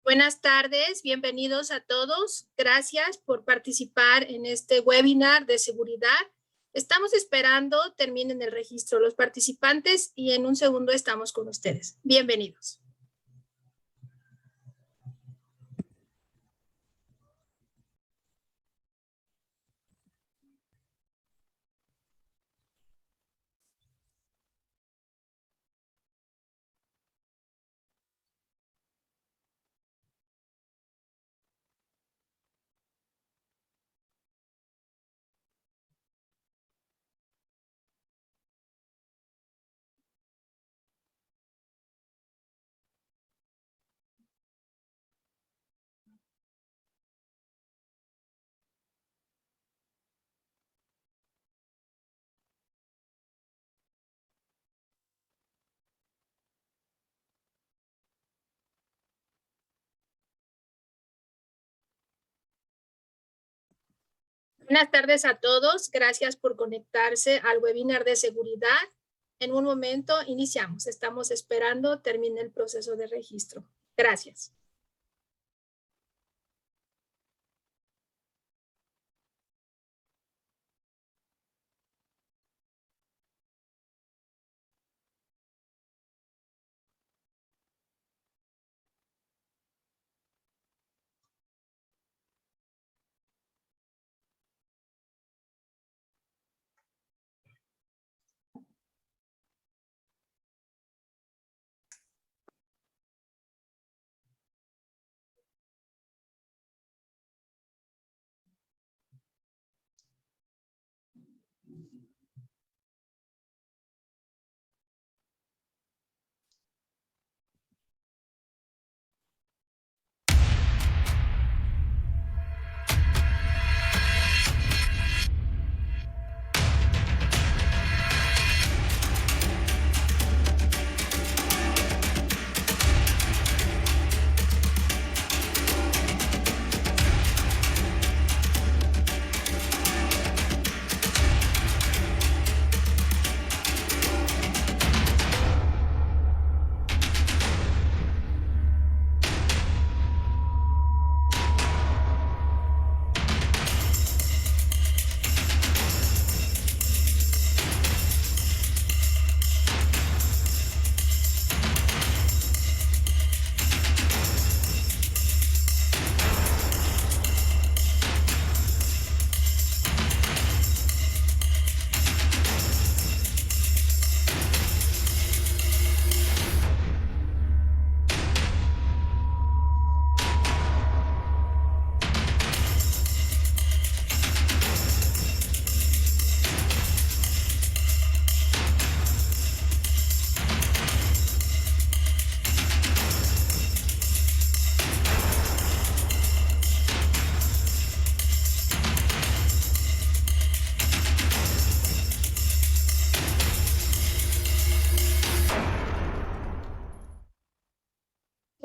Buenas tardes, bienvenidos a todos. Gracias por participar en este webinar de seguridad. Estamos esperando terminen el registro los participantes y en un segundo estamos con ustedes. Bienvenidos. Buenas tardes a todos. Gracias por conectarse al webinar de seguridad. En un momento iniciamos. Estamos esperando termine el proceso de registro. Gracias.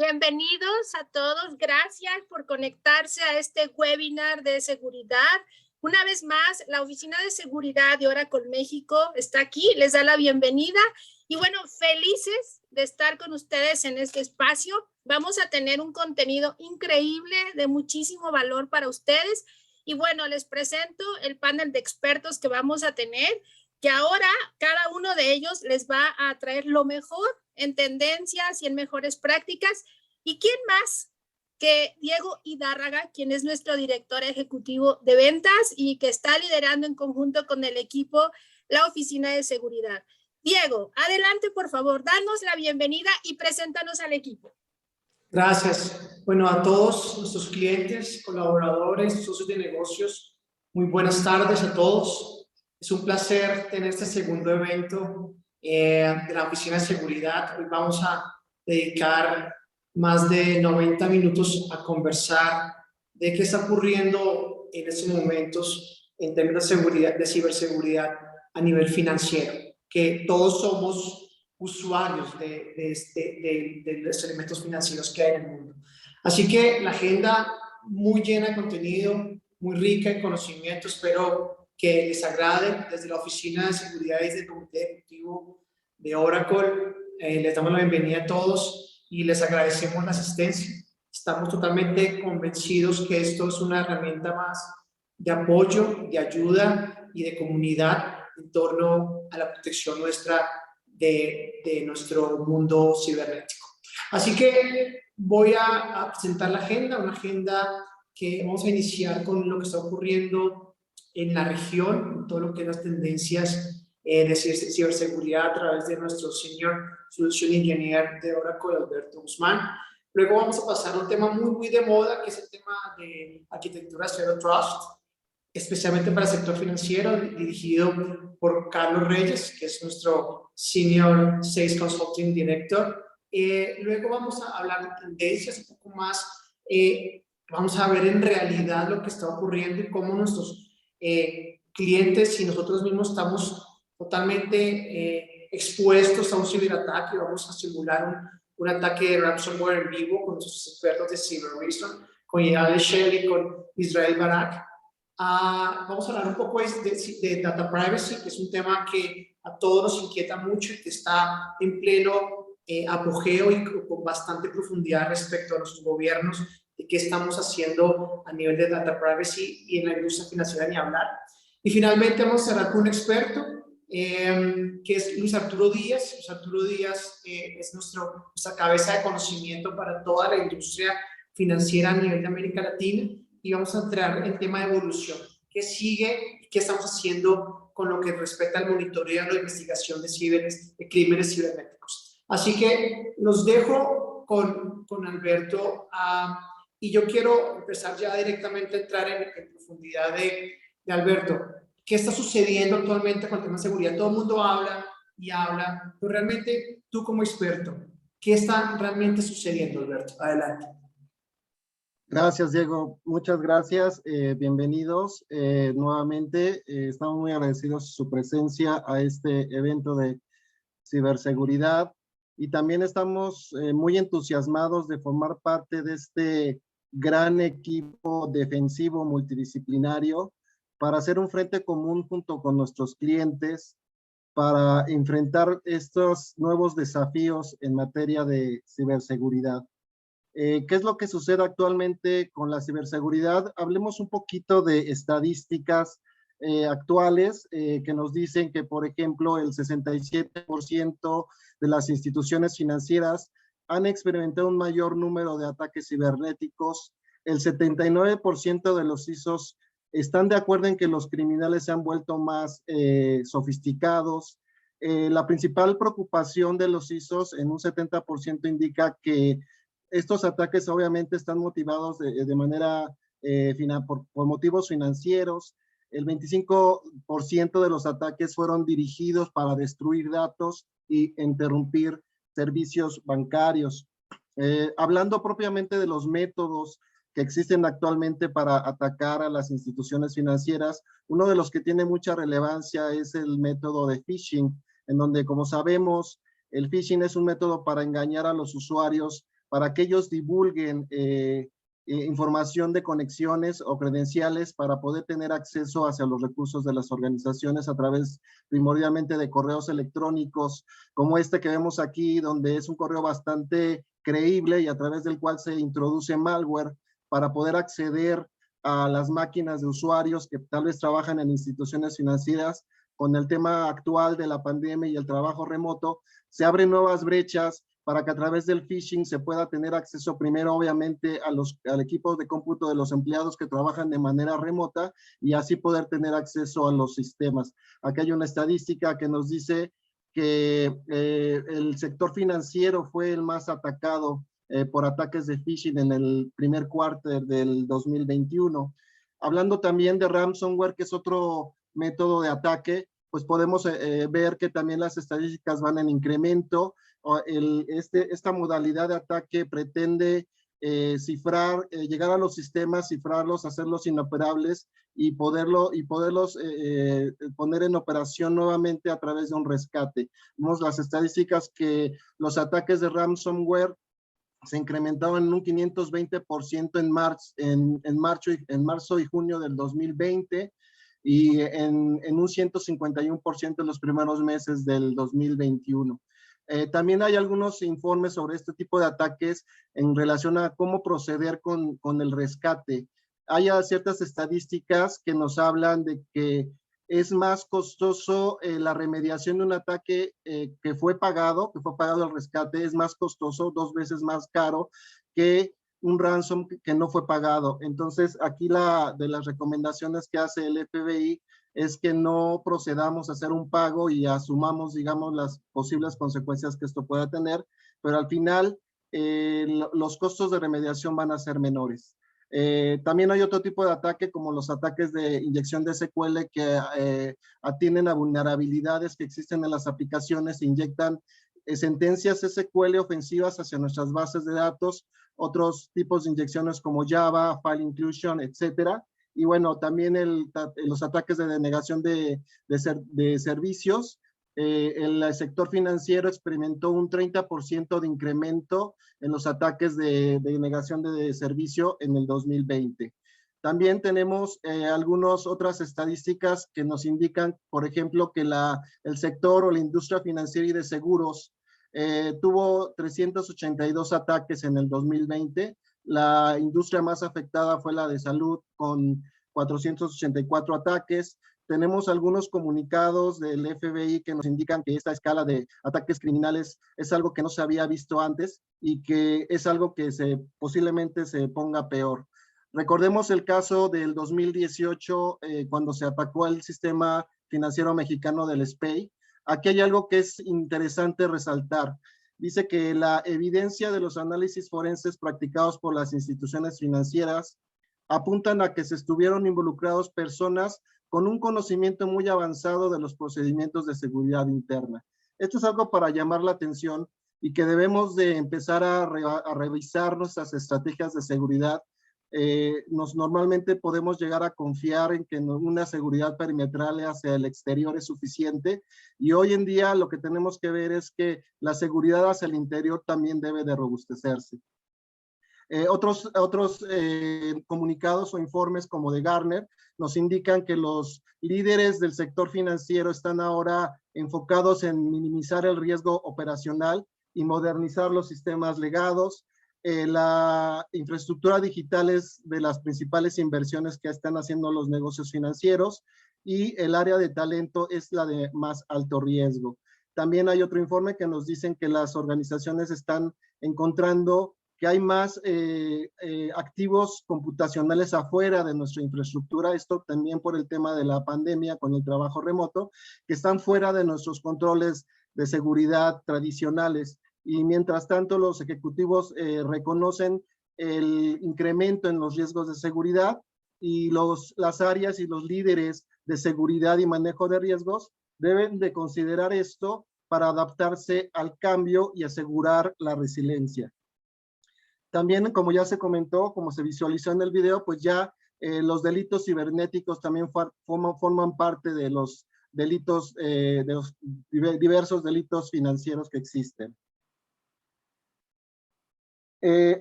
Bienvenidos a todos. Gracias por conectarse a este webinar de seguridad. Una vez más, la Oficina de Seguridad de Oracle México está aquí, les da la bienvenida. Y bueno, felices de estar con ustedes en este espacio. Vamos a tener un contenido increíble de muchísimo valor para ustedes. Y bueno, les presento el panel de expertos que vamos a tener, que ahora cada uno de ellos les va a traer lo mejor en tendencias y en mejores prácticas. ¿Y quién más que Diego Hidárraga, quien es nuestro director ejecutivo de ventas y que está liderando en conjunto con el equipo la Oficina de Seguridad? Diego, adelante por favor, danos la bienvenida y preséntanos al equipo. Gracias. Bueno, a todos nuestros clientes, colaboradores, socios de negocios, muy buenas tardes a todos. Es un placer tener este segundo evento de la Oficina de Seguridad. Hoy vamos a dedicar más de 90 minutos a conversar de qué está ocurriendo en estos momentos en términos de seguridad, de ciberseguridad a nivel financiero, que todos somos usuarios de los elementos financieros que hay en el mundo. Así que la agenda muy llena de contenido, muy rica en conocimiento. Espero que les agrade. Desde la Oficina de Seguridad y desde el Comité Ejecutivo de Oracle les damos la bienvenida a todos y les agradecemos la asistencia. Estamos totalmente convencidos que esto es una herramienta más de apoyo, de ayuda y de comunidad en torno a la protección nuestra de nuestro mundo cibernético. Así que voy a presentar la agenda, una agenda que vamos a iniciar con lo que está ocurriendo en la región, todo lo que es las tendencias de ciberseguridad a través de nuestro Senior Solution Engineer de Oracle, Alberto Guzmán. Luego vamos a pasar a un tema muy de moda, que es el tema de arquitectura Zero Trust, especialmente para el sector financiero, dirigido por Carlos Reyes, que es nuestro Senior Sales Consulting Director. Luego vamos a hablar de tendencias un poco más, vamos a ver en realidad lo que está ocurriendo y cómo nuestros clientes y nosotros mismos estamos totalmente expuestos a un ciberataque. Vamos a simular un ataque de ransomware en vivo con nuestros expertos de Cyber Reason, con Yael Shelley, con Israel Barak. Vamos a hablar un poco de data privacy, que es un tema que a todos nos inquieta mucho y que está en pleno apogeo y con bastante profundidad respecto a nuestros gobiernos, de qué estamos haciendo a nivel de data privacy y en la industria financiera ni hablar. Y finalmente vamos a cerrar con un experto, que es Luis Arturo Díaz. Luis Arturo Díaz es nuestra cabeza de conocimiento para toda la industria financiera a nivel de América Latina, y vamos a entrar en tema de evolución. ¿Qué sigue? ¿Qué estamos haciendo con lo que respecta al monitoreo y la investigación de crímenes cibernéticos? Así que los dejo con Alberto, y yo quiero empezar ya directamente a entrar en profundidad de Alberto. ¿Qué está sucediendo actualmente con el tema de seguridad? Todo el mundo habla y habla, pero realmente tú como experto, ¿qué está realmente sucediendo, Alberto? Adelante. Gracias, Diego. Muchas gracias. Bienvenidos nuevamente. Estamos muy agradecidos de su presencia a este evento de ciberseguridad, y también estamos muy entusiasmados de formar parte de este gran equipo defensivo multidisciplinario para hacer un frente común junto con nuestros clientes para enfrentar estos nuevos desafíos en materia de ciberseguridad. ¿Qué es lo que sucede actualmente con la ciberseguridad? Hablemos un poquito de estadísticas actuales que nos dicen que, por ejemplo, el 67% de las instituciones financieras han experimentado un mayor número de ataques cibernéticos. El 79% de los CISOs están de acuerdo en que los criminales se han vuelto más sofisticados. La principal preocupación de los CISOs en un 70% indica que estos ataques obviamente están motivados de manera por motivos financieros. El 25% de los ataques fueron dirigidos para destruir datos y interrumpir servicios bancarios. Hablando propiamente de los métodos que existen actualmente para atacar a las instituciones financieras, uno de los que tiene mucha relevancia es el método de phishing, en donde, como sabemos, el phishing es un método para engañar a los usuarios, para que ellos divulguen información de conexiones o credenciales para poder tener acceso hacia los recursos de las organizaciones a través primordialmente de correos electrónicos, como este que vemos aquí, donde es un correo bastante creíble y a través del cual se introduce malware para poder acceder a las máquinas de usuarios que tal vez trabajan en instituciones financieras. Con el tema actual de la pandemia y el trabajo remoto, se abren nuevas brechas para que a través del phishing se pueda tener acceso primero, obviamente, al equipo de cómputo de los empleados que trabajan de manera remota, y así poder tener acceso a los sistemas. Aquí hay una estadística que nos dice que el sector financiero fue el más atacado por ataques de phishing en el primer cuarto del 2021. Hablando también de ransomware, que es otro método de ataque, pues podemos ver que también las estadísticas van en incremento. Esta modalidad de ataque pretende cifrar, llegar a los sistemas, cifrarlos, hacerlos inoperables y poderlos poner en operación nuevamente a través de un rescate. Vemos las estadísticas que los ataques de ransomware se incrementaron en un 520% en marzo y junio del 2020, y en un 151% en los primeros meses del 2021. También hay algunos informes sobre este tipo de ataques en relación a cómo proceder con el rescate. Hay ciertas estadísticas que nos hablan de que es más costoso la remediación de un ataque que fue pagado el rescate, es más costoso, 2 veces más caro que un ransom que no fue pagado. Entonces, aquí de las recomendaciones que hace el FBI es que no procedamos a hacer un pago y asumamos, digamos, las posibles consecuencias que esto pueda tener, pero al final los costos de remediación van a ser menores. También hay otro tipo de ataque, como los ataques de inyección de SQL que atienden a vulnerabilidades que existen en las aplicaciones, inyectan sentencias SQL ofensivas hacia nuestras bases de datos, otros tipos de inyecciones como Java, File Inclusion, etcétera. Y bueno, también los ataques de denegación de servicios. El sector financiero experimentó un 30% de incremento en los ataques de denegación de servicio en el 2020. También tenemos algunas otras estadísticas que nos indican, por ejemplo, que el sector o la industria financiera y de seguros tuvo 382 ataques en el 2020. La industria más afectada fue la de salud, con 484 ataques. Tenemos algunos comunicados del FBI que nos indican que esta escala de ataques criminales es algo que no se había visto antes y que es algo que posiblemente se ponga peor. Recordemos el caso del 2018, cuando se atacó el sistema financiero mexicano del SPEI. Aquí hay algo que es interesante resaltar. Dice que la evidencia de los análisis forenses practicados por las instituciones financieras apuntan a que se estuvieron involucrados personas con un conocimiento muy avanzado de los procedimientos de seguridad interna. Esto es algo para llamar la atención y que debemos de empezar a revisar nuestras estrategias de seguridad. Normalmente podemos llegar a confiar en que una seguridad perimetral hacia el exterior es suficiente, y hoy en día lo que tenemos que ver es que la seguridad hacia el interior también debe de robustecerse. Otros comunicados o informes como de Gartner nos indican que los líderes del sector financiero están ahora enfocados en minimizar el riesgo operacional y modernizar los sistemas legados. La infraestructura digital es de las principales inversiones que están haciendo los negocios financieros, y el área de talento es la de más alto riesgo. También hay otro informe que nos dicen que las organizaciones están encontrando que hay más activos computacionales afuera de nuestra infraestructura, esto también por el tema de la pandemia con el trabajo remoto, que están fuera de nuestros controles de seguridad tradicionales. Y mientras tanto, los ejecutivos reconocen el incremento en los riesgos de seguridad, y las áreas y los líderes de seguridad y manejo de riesgos deben de considerar esto para adaptarse al cambio y asegurar la resiliencia. También, como ya se comentó, como se visualizó en el video, pues ya los delitos cibernéticos también forman parte de los delitos, de los diversos delitos financieros que existen.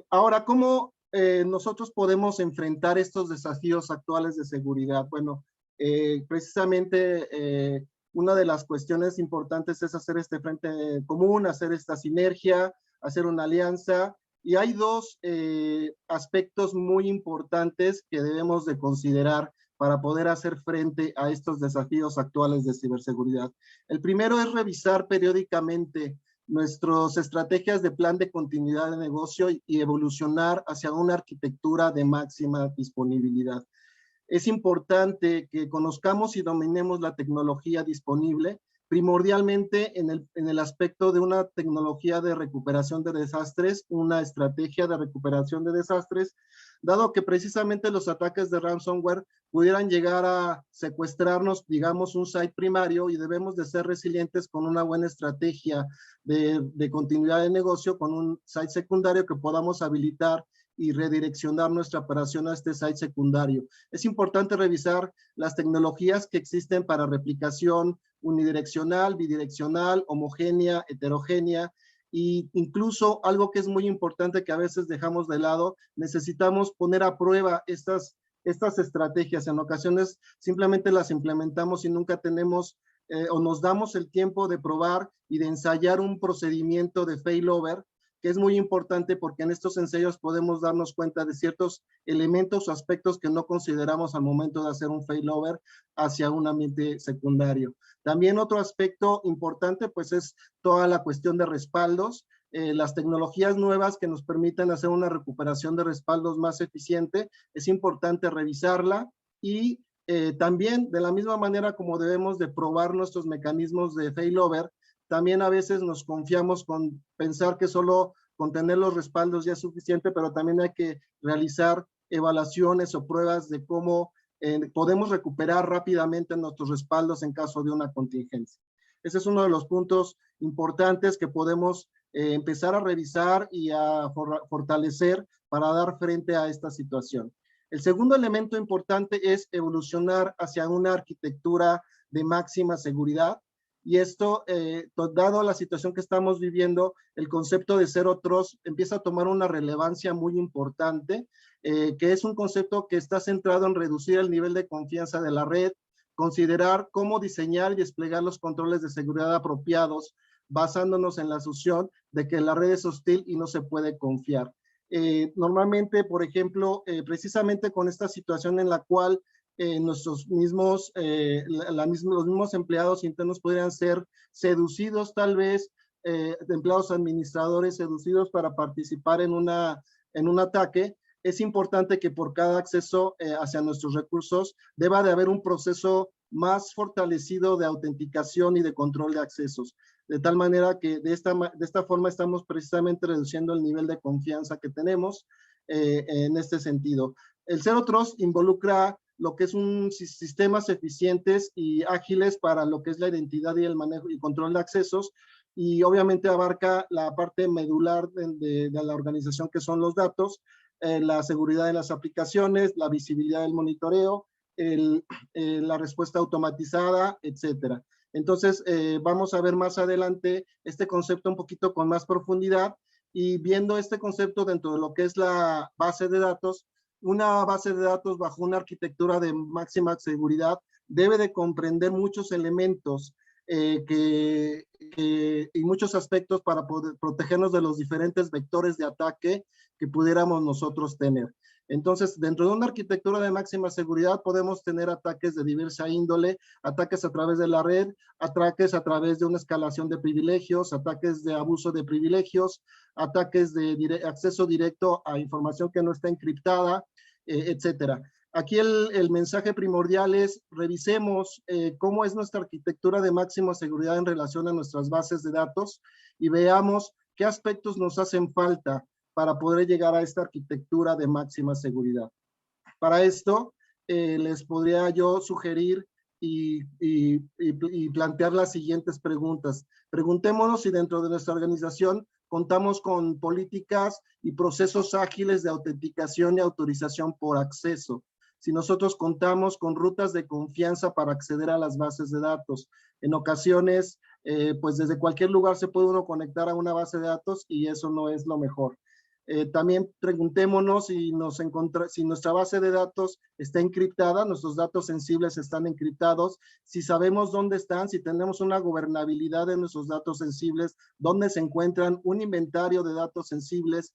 Ahora, ¿cómo nosotros podemos enfrentar estos desafíos actuales de seguridad? Bueno, precisamente una de las cuestiones importantes es hacer este frente común, hacer esta sinergia, hacer una alianza. Y hay dos aspectos muy importantes que debemos de considerar para poder hacer frente a estos desafíos actuales de ciberseguridad. El primero es revisar periódicamente nuestras estrategias de plan de continuidad de negocio y evolucionar hacia una arquitectura de máxima disponibilidad. Es importante que conozcamos y dominemos la tecnología disponible, primordialmente en el aspecto de una tecnología de recuperación de desastres, una estrategia de recuperación de desastres, dado que precisamente los ataques de ransomware pudieran llegar a secuestrarnos, digamos, un site primario, y debemos de ser resilientes con una buena estrategia de continuidad de negocio, con un site secundario que podamos habilitar y redireccionar nuestra operación a este site secundario. Es importante revisar las tecnologías que existen para replicación unidireccional, bidireccional, homogénea, heterogénea, e incluso algo que es muy importante que a veces dejamos de lado, necesitamos poner a prueba estas estrategias. En ocasiones simplemente las implementamos y nunca tenemos o nos damos el tiempo de probar y de ensayar un procedimiento de failover, que es muy importante porque en estos ensayos podemos darnos cuenta de ciertos elementos o aspectos que no consideramos al momento de hacer un failover hacia un ambiente secundario. También otro aspecto importante pues es toda la cuestión de respaldos, las tecnologías nuevas que nos permiten hacer una recuperación de respaldos más eficiente, es importante revisarla y también de la misma manera como debemos de probar nuestros mecanismos de failover, también a veces nos confiamos con pensar que solo con tener los respaldos ya es suficiente, pero también hay que realizar evaluaciones o pruebas de cómo podemos recuperar rápidamente nuestros respaldos en caso de una contingencia. Ese es uno de los puntos importantes que podemos empezar a revisar y a fortalecer para dar frente a esta situación. El segundo elemento importante es evolucionar hacia una arquitectura de máxima seguridad. Y esto, dado la situación que estamos viviendo, el concepto de Zero Trust empieza a tomar una relevancia muy importante, que es un concepto que está centrado en reducir el nivel de confianza de la red, considerar cómo diseñar y desplegar los controles de seguridad apropiados, basándonos en la asunción de que la red es hostil y no se puede confiar. Normalmente, por ejemplo, precisamente con esta situación en la cual nuestros mismos, los mismos empleados internos podrían ser seducidos tal vez, empleados administradores seducidos para participar en un ataque, es importante que por cada acceso hacia nuestros recursos deba de haber un proceso más fortalecido de autenticación y de control de accesos, de tal manera que de esta forma estamos precisamente reduciendo el nivel de confianza que tenemos en este sentido. El Zero Trust involucra lo que es sistemas eficientes y ágiles para lo que es la identidad y el manejo y control de accesos, y obviamente abarca la parte medular de la organización que son los datos, la seguridad de las aplicaciones, la visibilidad del monitoreo, la respuesta automatizada, etcétera. Entonces, vamos a ver más adelante este concepto un poquito con más profundidad, y viendo este concepto dentro de lo que es la base de datos, una base de datos bajo una arquitectura de máxima seguridad debe de comprender muchos elementos y muchos aspectos para poder protegernos de los diferentes vectores de ataque que pudiéramos nosotros tener. Entonces, dentro de una arquitectura de máxima seguridad podemos tener ataques de diversa índole, ataques a través de la red, ataques a través de una escalación de privilegios, ataques de abuso de privilegios, ataques de acceso directo a información que no está encriptada, etcétera. Aquí el mensaje primordial es revisemos cómo es nuestra arquitectura de máxima seguridad en relación a nuestras bases de datos y veamos qué aspectos nos hacen falta para poder llegar a esta arquitectura de máxima seguridad. Para esto, les podría yo sugerir y plantear las siguientes preguntas. Preguntémonos si dentro de nuestra organización contamos con políticas y procesos ágiles de autenticación y autorización por acceso. Si nosotros contamos con rutas de confianza para acceder a las bases de datos. En ocasiones, pues desde cualquier lugar se puede uno conectar a una base de datos y eso no es lo mejor. También preguntémonos si nuestra base de datos está encriptada, nuestros datos sensibles están encriptados, si sabemos dónde están, si tenemos una gobernabilidad de nuestros datos sensibles, dónde se encuentran, un inventario de datos sensibles,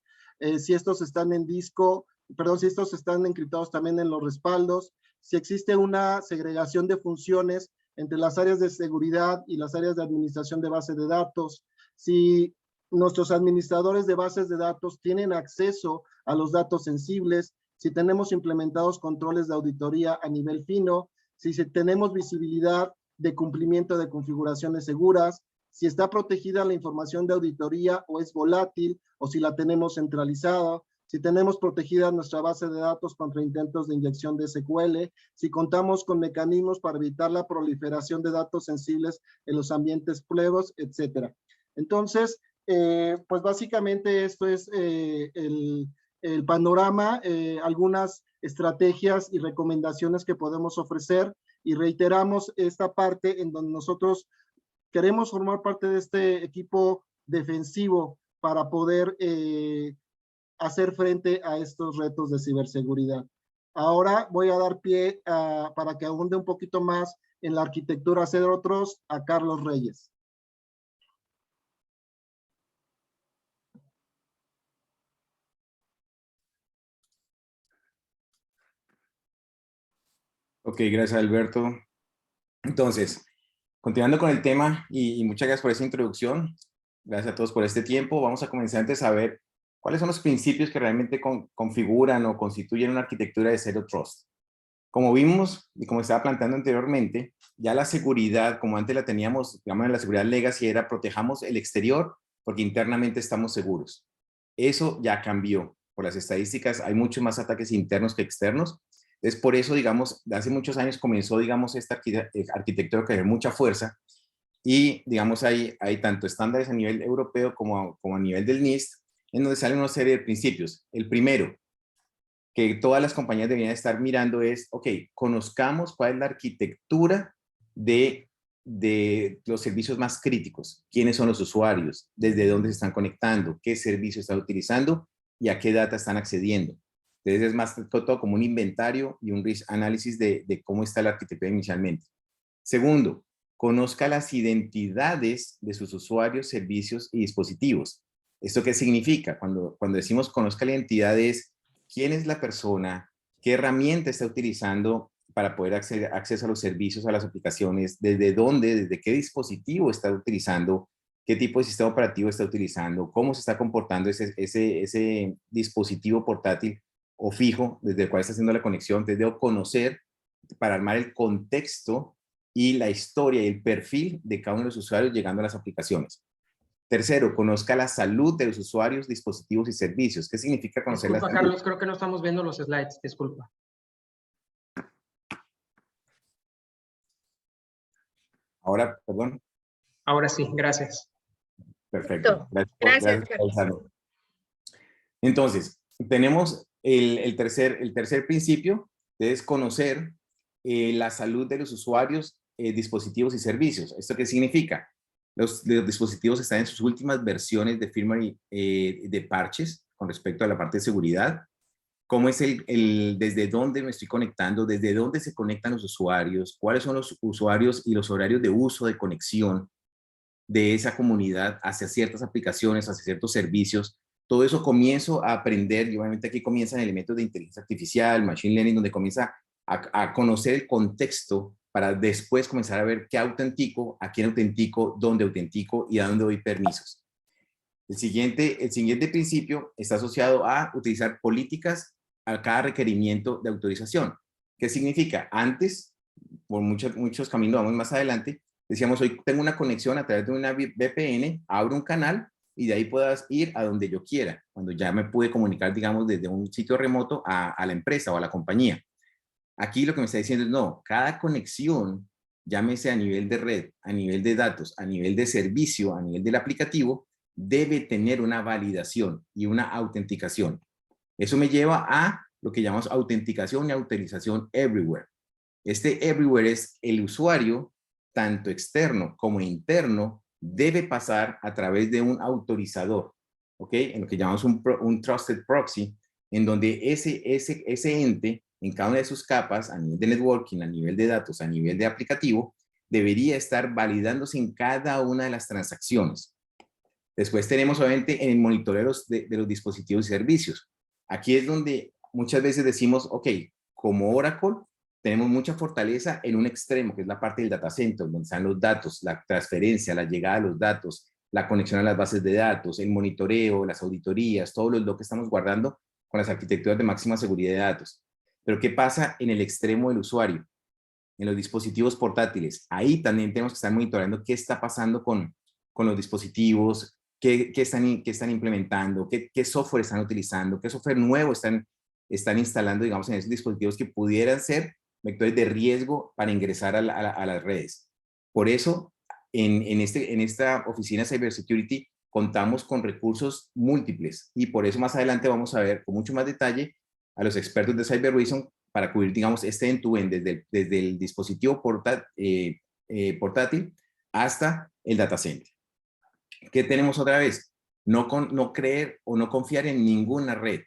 si estos están en disco, perdón, si estos están encriptados también en los respaldos, si existe una segregación de funciones entre las áreas de seguridad y las áreas de administración de base de datos, si nuestros administradores de bases de datos tienen acceso a los datos sensibles, si tenemos implementados controles de auditoría a nivel fino, si tenemos visibilidad de cumplimiento de configuraciones seguras, si está protegida la información de auditoría o es volátil, o si la tenemos centralizada, si tenemos protegida nuestra base de datos contra intentos de inyección de SQL, si contamos con mecanismos para evitar la proliferación de datos sensibles en los ambientes pruebas, etcétera. Entonces, pues básicamente esto es el panorama, algunas estrategias y recomendaciones que podemos ofrecer, y reiteramos esta parte en donde nosotros queremos formar parte de este equipo defensivo para poder hacer frente a estos retos de ciberseguridad. Ahora voy a dar pie para que abunde un poquito más en la arquitectura Zero Trust a Carlos Reyes. Ok, gracias Alberto. Entonces, continuando con el tema y muchas gracias por esa introducción. Gracias a todos por este tiempo. Vamos a comenzar antes a ver cuáles son los principios que realmente configuran o constituyen una arquitectura de Zero Trust. Como vimos y como estaba planteando anteriormente, ya la seguridad, como antes la teníamos, digamos, la seguridad legacy era protejamos el exterior porque internamente estamos seguros. Eso ya cambió. Por las estadísticas hay muchos más ataques internos que externos. Es por eso, digamos, hace muchos años comenzó, digamos, esta arquitectura que tiene mucha fuerza y, digamos, hay tanto estándares a nivel europeo como a nivel del NIST, en donde salen una serie de principios. El primero, que todas las compañías deberían estar mirando es, ok, conozcamos cuál es la arquitectura de los servicios más críticos, quiénes son los usuarios, desde dónde se están conectando, qué servicio están utilizando y a qué data están accediendo. Entonces es más que todo como un inventario y un risk análisis de cómo está la arquitectura inicialmente. Segundo, conozca las identidades de sus usuarios, servicios y dispositivos. ¿Esto qué significa? Cuando decimos conozca la identidad es quién es la persona, qué herramienta está utilizando para poder acceder a los servicios, a las aplicaciones, desde dónde, desde qué dispositivo está utilizando, qué tipo de sistema operativo está utilizando, cómo se está comportando ese dispositivo portátil o fijo desde el cual está haciendo la conexión. Entonces debo conocer para armar el contexto y la historia y el perfil de cada uno de los usuarios llegando a las aplicaciones. Tercero, conozca la salud de los usuarios, dispositivos y servicios. ¿Qué significa conocer la salud? Carlos, creo que no estamos viendo los slides, disculpa. Ahora, perdón. Ahora sí, gracias. Perfecto. Gracias. Entonces, tenemos el tercer principio, es conocer la salud de los usuarios, dispositivos y servicios. ¿Esto qué significa? Los dispositivos están en sus últimas versiones de firmware de parches con respecto a la parte de seguridad. ¿Cómo es desde dónde me estoy conectando? ¿Desde dónde se conectan los usuarios? ¿Cuáles son los usuarios y los horarios de uso de conexión de esa comunidad hacia ciertas aplicaciones, hacia ciertos servicios? Todo eso comienzo a aprender, y obviamente aquí comienzan elementos de inteligencia artificial, machine learning, donde comienza a conocer el contexto para después comenzar a ver qué autentico, a quién autentico, dónde autentico y a dónde doy permisos. El siguiente principio está asociado a utilizar políticas a cada requerimiento de autorización. ¿Qué significa? Antes, por muchos caminos, vamos más adelante, decíamos, hoy tengo una conexión a través de una VPN, abro un canal y de ahí puedas ir a donde yo quiera, cuando ya me pude comunicar, digamos, desde un sitio remoto a la empresa o a la compañía. Aquí lo que me está diciendo es, no, cada conexión, llámese a nivel de red, a nivel de datos, a nivel de servicio, a nivel del aplicativo, debe tener una validación y una autenticación. Eso me lleva a lo que llamamos autenticación y autorización everywhere. Este everywhere es el usuario, tanto externo como interno, debe pasar a través de un autorizador, ¿ok? En lo que llamamos un trusted proxy, en donde ese ente, en cada una de sus capas, a nivel de networking, a nivel de datos, a nivel de aplicativo, debería estar validándose en cada una de las transacciones. Después tenemos, obviamente, en el monitoreo de los dispositivos y servicios. Aquí es donde muchas veces decimos, ok, como Oracle, tenemos mucha fortaleza en un extremo, que es la parte del data center, donde están los datos, la transferencia, la llegada de los datos, la conexión a las bases de datos, el monitoreo, las auditorías, todo lo que estamos guardando con las arquitecturas de máxima seguridad de datos. Pero ¿qué pasa en el extremo del usuario? En los dispositivos portátiles. Ahí también tenemos que estar monitoreando qué está pasando con los dispositivos, qué están implementando, qué software están utilizando, qué software nuevo están instalando, digamos, en esos dispositivos que pudieran ser vectores de riesgo para ingresar a las redes. Por eso, en esta oficina de Cybersecurity contamos con recursos múltiples y por eso más adelante vamos a ver con mucho más detalle a los expertos de Cyber Reason para cubrir, digamos, este end-to-end desde el dispositivo portátil hasta el data center. ¿Qué tenemos otra vez? No creer o no confiar en ninguna red,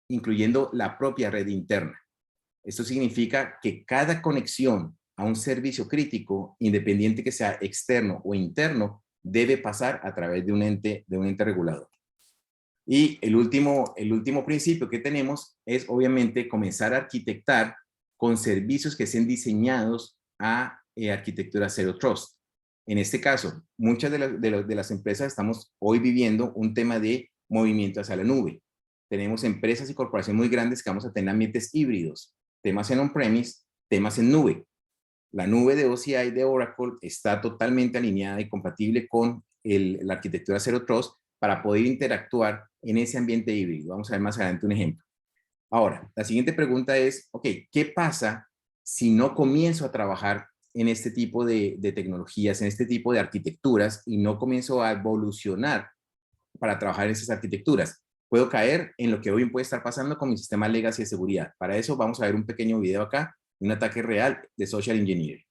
incluyendo la propia red interna. Esto significa que cada conexión a un servicio crítico, independiente que sea externo o interno, debe pasar a través de un ente regulador. Y el último principio que tenemos es obviamente comenzar a arquitectar con servicios que sean diseñados a arquitectura Zero Trust. En este caso, muchas de las empresas estamos hoy viviendo un tema de movimiento hacia la nube. Tenemos empresas y corporaciones muy grandes que vamos a tener ambientes híbridos, temas en on-premise, temas en nube. La nube de OCI de Oracle está totalmente alineada y compatible con la arquitectura Zero Trust para poder interactuar en ese ambiente híbrido. Vamos a ver más adelante un ejemplo. Ahora, la siguiente pregunta es, ok, ¿qué pasa si no comienzo a trabajar en este tipo de tecnologías, en este tipo de arquitecturas y no comienzo a evolucionar para trabajar en esas arquitecturas? Puedo caer en lo que hoy puede estar pasando con mi sistema legacy de seguridad. Para eso vamos a ver un pequeño video acá, un ataque real de social engineering.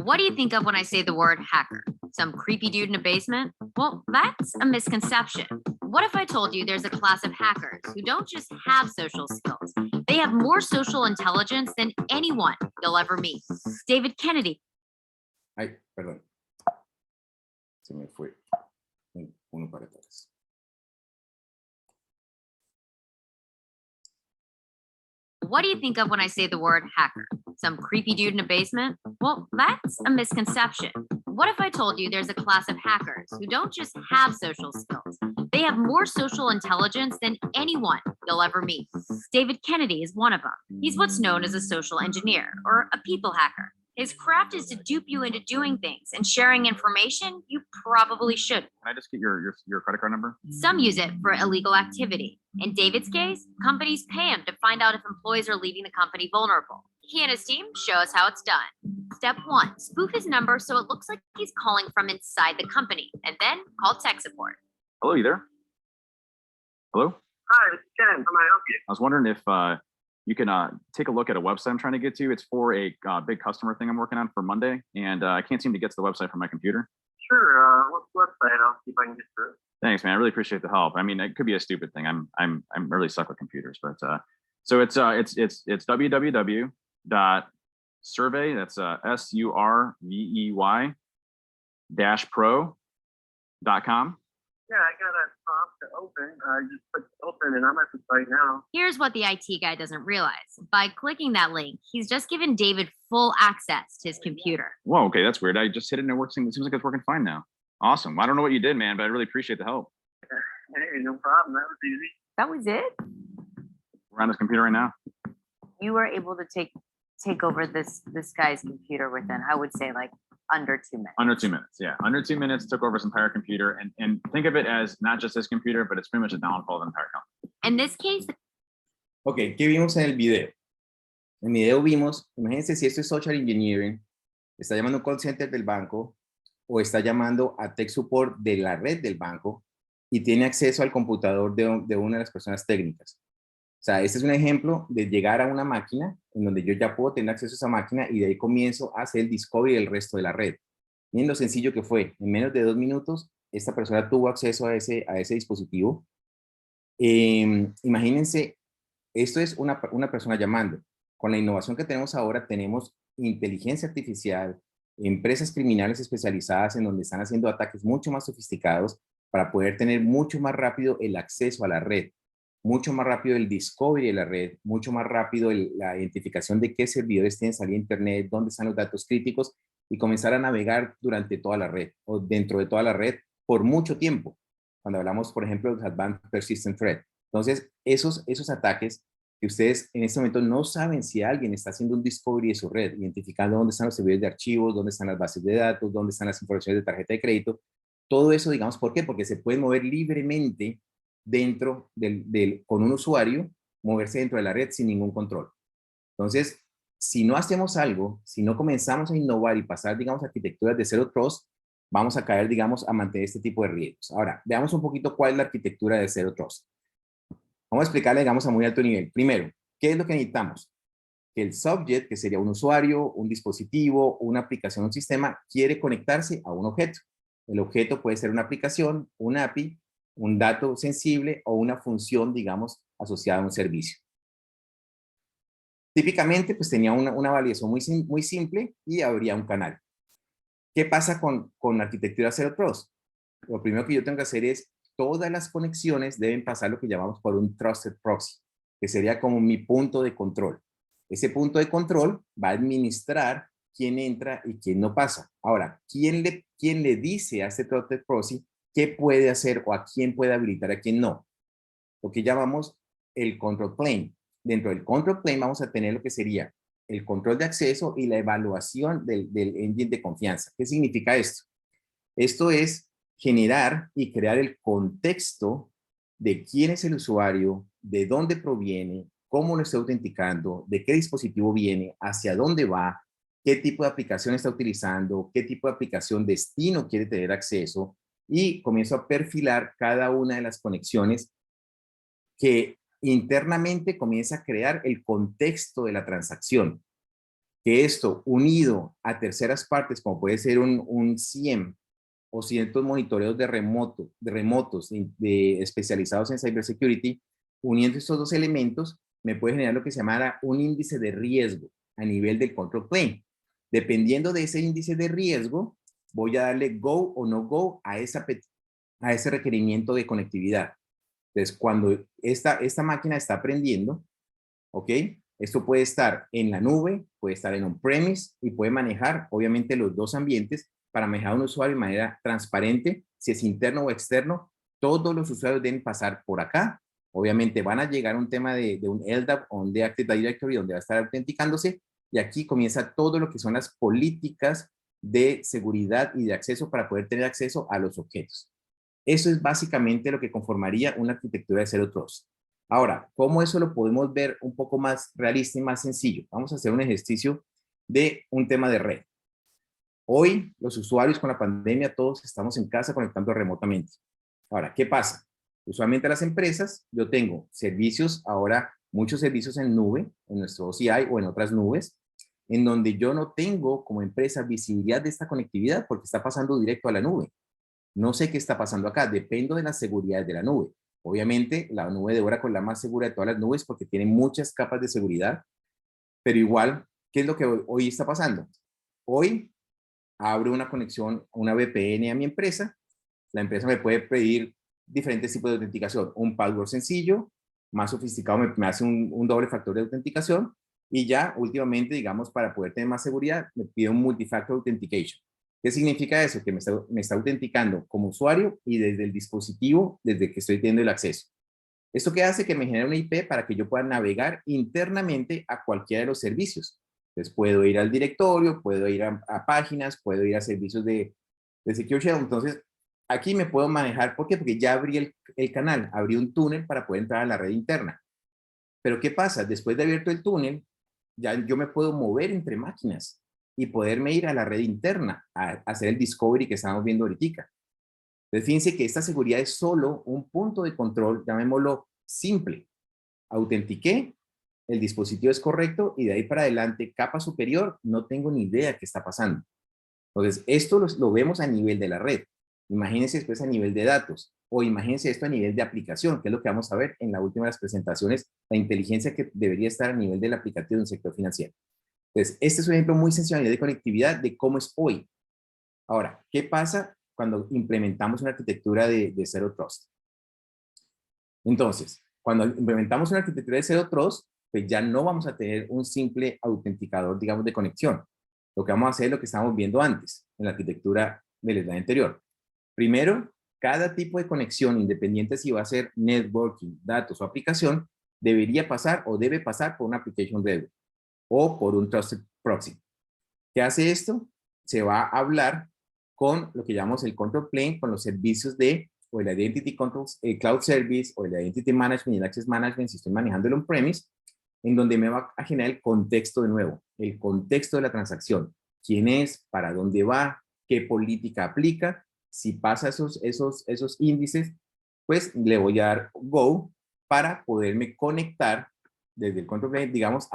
What do you think of when I say the word hacker? Some creepy dude in a basement? Well, that's a misconception. What if I told you there's a class of hackers who don't just have social skills? They have more social intelligence than anyone you'll ever meet. David Kennedy. Ay, perdón. Se me fue uno para atrás. What do you think of when I say the word hacker? Some creepy dude in a basement? Well, that's a misconception. What if I told you there's a class of hackers who don't just have social skills? They have more social intelligence than anyone you'll ever meet. David Kennedy is one of them. He's what's known as a social engineer or a people hacker. His craft is to dupe you into doing things and sharing information you probably shouldn't. Can I just get your credit card number? Some use it for illegal activity. In David's case, companies pay him to find out if employees are leaving the company vulnerable. He and his team show us how it's done. Step 1, spoof his number so it looks like he's calling from inside the company, and then call tech support. Hello, you there? Hello? Hi, this is Ken. How may I help you? I was wondering if you can take a look at a website I'm trying to get to. It's for a big customer thing I'm working on for Monday, and I can't seem to get to the website from my computer. Sure. What's the website? I'll see if I can get to it. Thanks, man. I really appreciate the help. I mean, it could be a stupid thing. I'm really stuck with computers, but so it's www.survey. That's SURVEY -pro.com. Yeah, I got that prompt to open. I just put open and I'm at the site now. Here's what the IT guy doesn't realize. By clicking that link, he's just given David full access to his computer. Whoa, okay, that's weird. I just hit it and it works. It seems like it's working fine now. Awesome. I don't know what you did, man, but I really appreciate the help. Hey, no problem. That was easy. That was it? We're on this computer right now. You were able to take over this guy's computer within, I would say, like under 2 minutes. Under 2 minutes, yeah. Under 2 minutes, took over his entire computer. And think of it as not just his computer, but it's pretty much a downfall of the entire company. In this case, Ok, ¿qué vimos en el video? En el video vimos, imagínense si esto es social engineering, está llamando a un call center del banco o está llamando a tech support de la red del banco y tiene acceso al computador de una de las personas técnicas. O sea, este es un ejemplo de llegar a una máquina en donde yo ya puedo tener acceso a esa máquina y de ahí comienzo a hacer el discovery del resto de la red. Miren lo sencillo que fue. En menos de 2 minutos, esta persona tuvo acceso a ese dispositivo. Imagínense, esto es una persona llamando. Con la innovación que tenemos ahora, tenemos inteligencia artificial, empresas criminales especializadas en donde están haciendo ataques mucho más sofisticados para poder tener mucho más rápido el acceso a la red, mucho más rápido el discovery de la red, mucho más rápido la identificación de qué servidores tienen salida a internet, dónde están los datos críticos y comenzar a navegar durante toda la red o dentro de toda la red por mucho tiempo. Cuando hablamos, por ejemplo, de Advanced Persistent Threat. Entonces, esos ataques que ustedes en este momento no saben si alguien está haciendo un discovery de su red, identificando dónde están los servidores de archivos, dónde están las bases de datos, dónde están las informaciones de tarjeta de crédito. Todo eso, digamos, ¿por qué? Porque se pueden mover libremente dentro con un usuario, moverse dentro de la red sin ningún control. Entonces, si no hacemos algo, si no comenzamos a innovar y pasar, digamos, arquitecturas de Zero Trust, vamos a caer, digamos, a mantener este tipo de riesgos. Ahora, veamos un poquito cuál es la arquitectura de Zero Trust. Vamos a explicarle, digamos, a muy alto nivel. Primero, ¿qué es lo que necesitamos? Que el subject, que sería un usuario, un dispositivo, una aplicación, un sistema, quiere conectarse a un objeto. El objeto puede ser una aplicación, una API, un dato sensible o una función, digamos, asociada a un servicio. Típicamente, pues tenía una validación muy simple y habría un canal. ¿Qué pasa con la arquitectura Zero Trust? Lo primero que yo tengo que hacer es, todas las conexiones deben pasar lo que llamamos por un Trusted Proxy, que sería como mi punto de control. Ese punto de control va a administrar quién entra y quién no pasa. Ahora, ¿quién le dice a este Trusted Proxy qué puede hacer o a quién puede habilitar, a quién no? Lo que llamamos el Control Plane. Dentro del Control Plane vamos a tener lo que sería el control de acceso y la evaluación del engine de confianza. ¿Qué significa esto? Esto es generar y crear el contexto de quién es el usuario, de dónde proviene, cómo lo está autenticando, de qué dispositivo viene, hacia dónde va, qué tipo de aplicación está utilizando, qué tipo de aplicación destino quiere tener acceso, y comienzo a perfilar cada una de las conexiones que internamente comienza a crear el contexto de la transacción. Que esto, unido a terceras partes, como puede ser un CIEM o ciertos monitoreos de remotos especializados en cybersecurity, uniendo estos dos elementos, me puede generar lo que se llama un índice de riesgo a nivel del control plane. Dependiendo de ese índice de riesgo, voy a darle go o no go a ese requerimiento de conectividad. Entonces, cuando esta máquina está aprendiendo, ¿ok? Esto puede estar en la nube, puede estar en on-premise y puede manejar, obviamente, los dos ambientes para manejar a un usuario de manera transparente, si es interno o externo. Todos los usuarios deben pasar por acá. Obviamente van a llegar a un tema de un LDAP o un Active Directory donde va a estar autenticándose, y aquí comienza todo lo que son las políticas de seguridad y de acceso para poder tener acceso a los objetos. Eso es básicamente lo que conformaría una arquitectura de Zero Trust. Ahora, ¿cómo eso lo podemos ver un poco más realista y más sencillo? Vamos a hacer un ejercicio de un tema de red. Hoy, los usuarios con la pandemia, todos estamos en casa conectando remotamente. Ahora, ¿qué pasa? Usualmente las empresas, yo tengo servicios, ahora muchos servicios en nube, en nuestro OCI o en otras nubes, en donde yo no tengo como empresa visibilidad de esta conectividad porque está pasando directo a la nube. No sé qué está pasando acá, dependo de la seguridad de la nube. Obviamente, la nube de Oracle es la más segura de todas las nubes porque tiene muchas capas de seguridad, pero igual, ¿qué es lo que hoy está pasando? Hoy abro una conexión, una VPN a mi empresa, la empresa me puede pedir diferentes tipos de autenticación, un password sencillo, más sofisticado me hace un doble factor de autenticación, y ya últimamente, digamos, para poder tener más seguridad, me pide un multifactor authentication. ¿Qué significa eso? Que me está autenticando como usuario y desde el dispositivo, desde que estoy teniendo el acceso. ¿Esto qué hace? Que me genere una IP para que yo pueda navegar internamente a cualquiera de los servicios. Entonces puedo ir al directorio, puedo ir a páginas, puedo ir a servicios de Secure Shell. Entonces aquí me puedo manejar. ¿Por qué? Porque ya abrí el canal, abrí un túnel para poder entrar a la red interna. Pero ¿qué pasa? Después de abierto el túnel, ya yo me puedo mover entre máquinas y poderme ir a la red interna a hacer el discovery que estamos viendo ahorita. Entonces, fíjense que esta seguridad es solo un punto de control, llamémoslo simple. Autentiqué, el dispositivo es correcto y de ahí para adelante, capa superior, no tengo ni idea qué está pasando. Entonces, esto lo vemos a nivel de la red. Imagínense después a nivel de datos, o imagínense esto a nivel de aplicación, que es lo que vamos a ver en la última de las presentaciones, la inteligencia que debería estar a nivel del aplicativo de un sector financiero. Entonces, este es un ejemplo muy sencillo a nivel de conectividad de cómo es hoy. Ahora, ¿qué pasa cuando implementamos una arquitectura de Zero Trust? Entonces, cuando implementamos una arquitectura de Zero Trust, pues ya no vamos a tener un simple autenticador, digamos, de conexión. Lo que vamos a hacer es lo que estábamos viendo antes, en la arquitectura del slide anterior. Primero, cada tipo de conexión, independiente si va a ser networking, datos o aplicación, debería pasar o debe pasar por una application gateway o por un Trusted Proxy. ¿Qué hace esto? Se va a hablar con lo que llamamos el Control Plane, con los servicios o el Identity Control Cloud Service, o el Identity Management y el Access Management, si estoy manejando el on-premise, en donde me va a generar el contexto de nuevo, el contexto de la transacción. ¿Quién es? ¿Para dónde va? ¿Qué política aplica? Si pasa esos índices, pues le voy a dar Go para poderme conectar desde el Control Plane, digamos,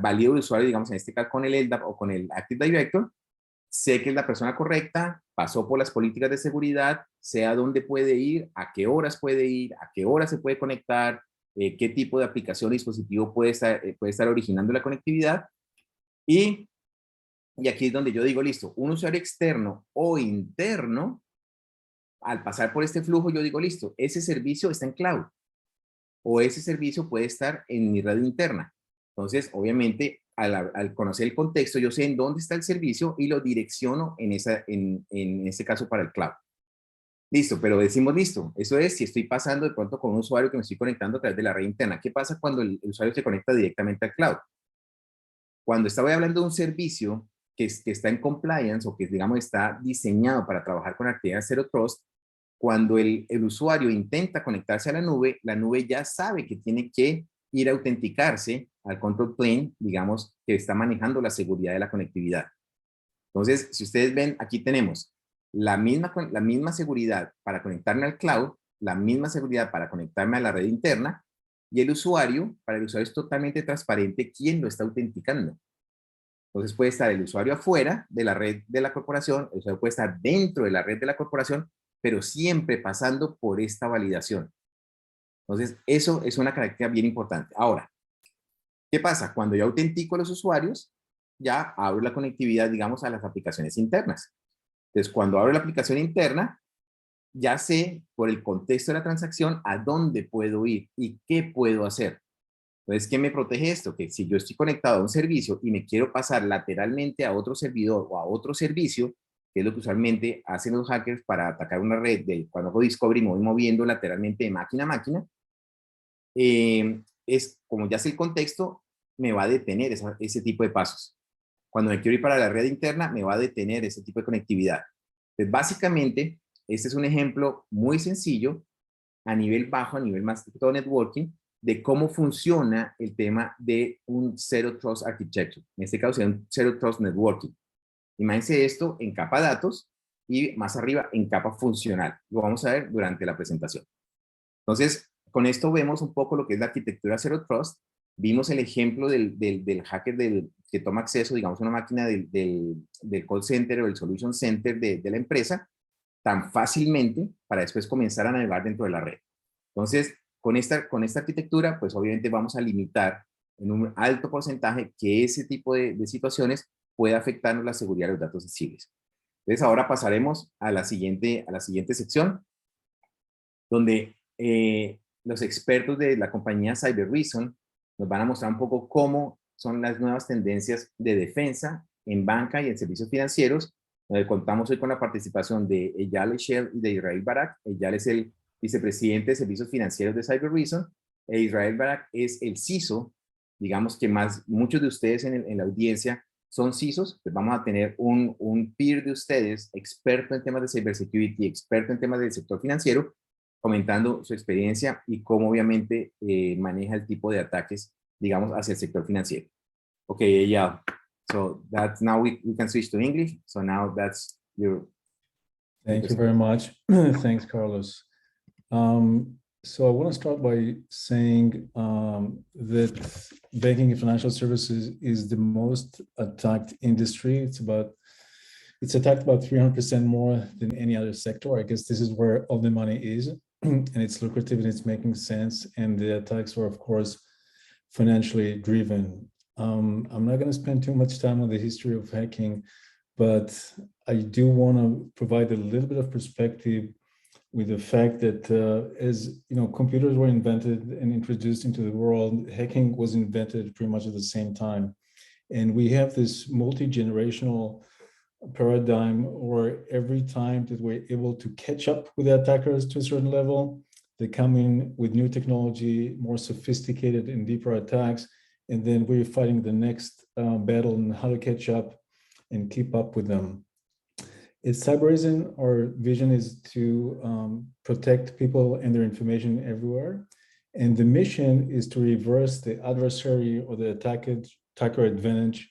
valido el usuario, digamos, en este caso con el LDAP o con el Active Director, sé que es la persona correcta, pasó por las políticas de seguridad, sé a dónde puede ir, a qué horas puede ir, a qué horas se puede conectar, qué tipo de aplicación o dispositivo puede estar originando la conectividad. Y aquí es donde yo digo, listo, un usuario externo o interno, al pasar por este flujo, yo digo, listo, ese servicio está en cloud o ese servicio puede estar en mi red interna. Entonces, obviamente, al conocer el contexto, yo sé en dónde está el servicio y lo direcciono en este caso para el cloud. Listo, pero decimos listo. Eso es si estoy pasando de pronto con un usuario que me estoy conectando a través de la red interna. ¿Qué pasa cuando el usuario se conecta directamente al cloud? Cuando estaba hablando de un servicio que está en compliance o que, digamos, está diseñado para trabajar con actividades Zero Trust, cuando el usuario intenta conectarse a la nube ya sabe que tiene que ir a autenticarse al control plane, digamos, que está manejando la seguridad de la conectividad. Entonces, si ustedes ven, aquí tenemos la misma seguridad para conectarme al cloud, la misma seguridad para conectarme a la red interna, y para el usuario es totalmente transparente quién lo está autenticando. Entonces puede estar el usuario afuera de la red de la corporación, el usuario puede estar dentro de la red de la corporación, pero siempre pasando por esta validación. Entonces, eso es una característica bien importante. Ahora, ¿qué pasa? Cuando yo autentico a los usuarios, ya abro la conectividad, digamos, a las aplicaciones internas. Entonces, cuando abro la aplicación interna, ya sé por el contexto de la transacción a dónde puedo ir y qué puedo hacer. Entonces, ¿qué me protege esto? Que si yo estoy conectado a un servicio y me quiero pasar lateralmente a otro servidor o a otro servicio, que es lo que usualmente hacen los hackers para atacar una red, cuando hago discovery me voy moviendo lateralmente de máquina a máquina, es como ya sé el contexto, me va a detener ese tipo de pasos. Cuando me quiero ir para la red interna, me va a detener ese tipo de conectividad. Entonces, básicamente, este es un ejemplo muy sencillo, a nivel bajo, a nivel más que todo networking, de cómo funciona el tema de un Zero Trust Architecture. En este caso, sería un Zero Trust Networking. Imagínense esto en capa datos y más arriba en capa funcional. Lo vamos a ver durante la presentación. Entonces, con esto vemos un poco lo que es la arquitectura Zero Trust. Vimos el ejemplo del hacker que toma acceso, digamos, a una máquina del call center o del solution center de la empresa tan fácilmente para después comenzar a navegar dentro de la red. Entonces, con esta arquitectura, pues obviamente vamos a limitar en un alto porcentaje que ese tipo de situaciones pueda afectarnos la seguridad de los datos sensibles. Entonces, ahora pasaremos a la siguiente sección, donde los expertos de la compañía Cybereason nos van a mostrar un poco cómo son las nuevas tendencias de defensa en banca y en servicios financieros. Contamos hoy con la participación de Eyal Eshel y de Israel Barak. Eyal es el vicepresidente de servicios financieros de Cybereason, e Israel Barak es el CISO, digamos que muchos de ustedes en la audiencia son CISOs, pues vamos a tener un peer de ustedes, experto en temas de cybersecurity, experto en temas del sector financiero, comentando su experiencia y cómo obviamente maneja el tipo de ataques, digamos, hacia el sector financiero. Okay, yeah. So that's now we can switch to English. So now that's your. Thank you very much. Thanks, Carlos. So I want to start by saying that banking and financial services is the most attacked industry. It's attacked about 300% more than any other sector. I guess this is where all the money is, and it's lucrative and it's making sense. And the attacks are, of course, financially driven. I'm not going to spend too much time on the history of hacking, but I do want to provide a little bit of perspective with the fact that as you know, computers were invented and introduced into the world, hacking was invented pretty much at the same time. And we have this multi-generational paradigm where every time that we're able to catch up with the attackers to a certain level, they come in with new technology, more sophisticated and deeper attacks, and then we're fighting the next battle on how to catch up and keep up with them. At Cybereason, our vision is to protect people and their information everywhere. And the mission is to reverse the adversary or the attacker advantage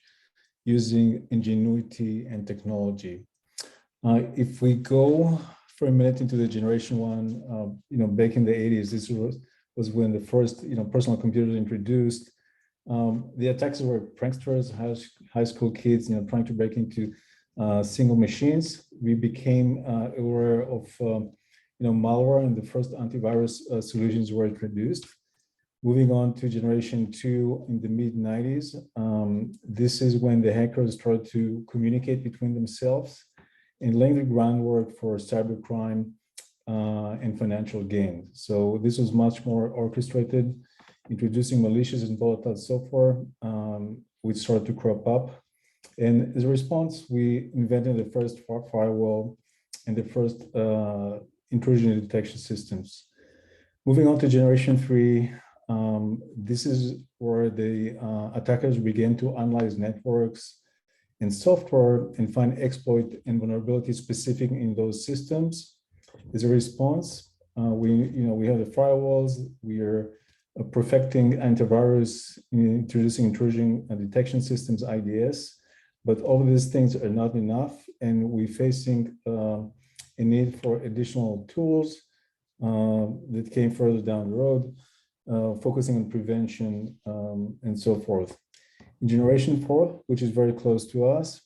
using ingenuity and technology. If we go for a minute into the generation one, back in the 80s, this was when the first, personal computers introduced. The attackers were pranksters, high school kids, trying to break into single machines. We became aware of, malware, and the first antivirus solutions were introduced. Moving on to generation 2 in the mid-90s, this is when the hackers started to communicate between themselves and laying the groundwork for cybercrime and financial gain. So this was much more orchestrated, introducing malicious and volatile software, which started to crop up. And as a response, we invented the first firewall and the first intrusion detection systems. Moving on to generation 3, this is where the attackers began to analyze networks and software and find exploit and vulnerability specific in those systems. As a response, we have the firewalls. We are perfecting antivirus, introducing intrusion detection systems, IDS. But all of these things are not enough, and we're facing a need for additional tools that came further down the road, focusing on prevention and so forth. In generation 4, which is very close to us,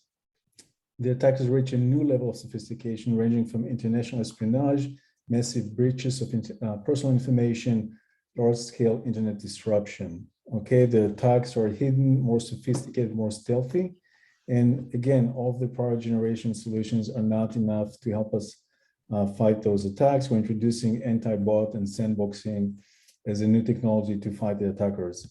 the attackers reach a new level of sophistication ranging from international espionage, massive breaches of personal information, large-scale internet disruption. Okay, the attacks are hidden, more sophisticated, more stealthy. And again, all of the prior generation solutions are not enough to help us fight those attacks. We're introducing anti-bot and sandboxing as a new technology to fight the attackers.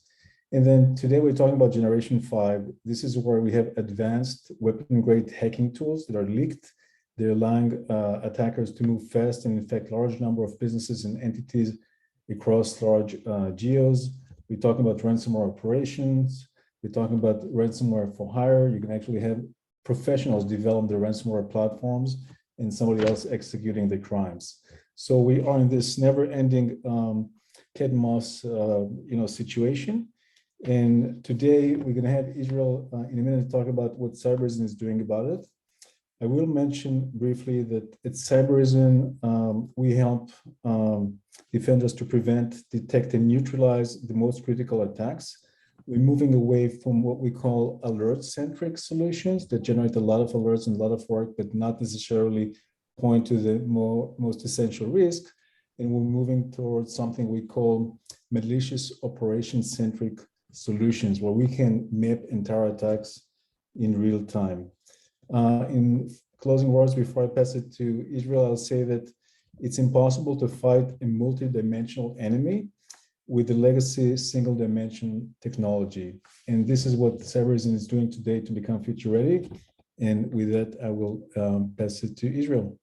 And then today we're talking about generation 5. This is where we have advanced weapon-grade hacking tools that are leaked. They're allowing attackers to move fast and infect large number of businesses and entities across large geos. We're talking about ransomware operations. We're talking about ransomware for hire. You can actually have professionals develop the ransomware platforms and somebody else executing the crimes. So we are in this never-ending cat and mouse situation. And today we're going to have Israel in a minute to talk about what Cybereason is doing about it. I will mention briefly that at Cybereason, we help defenders to prevent, detect, and neutralize the most critical attacks. We're moving away from what we call alert-centric solutions that generate a lot of alerts and a lot of work, but not necessarily point to the most essential risk. And we're moving towards something we call malicious operation-centric solutions, where we can map entire attacks in real time. In closing words, before I pass it to Israel, I'll say that it's impossible to fight a multi-dimensional enemy with the legacy single-dimension technology. And this is what Cybereason is doing today to become future ready. And with that, I will pass it to Israel.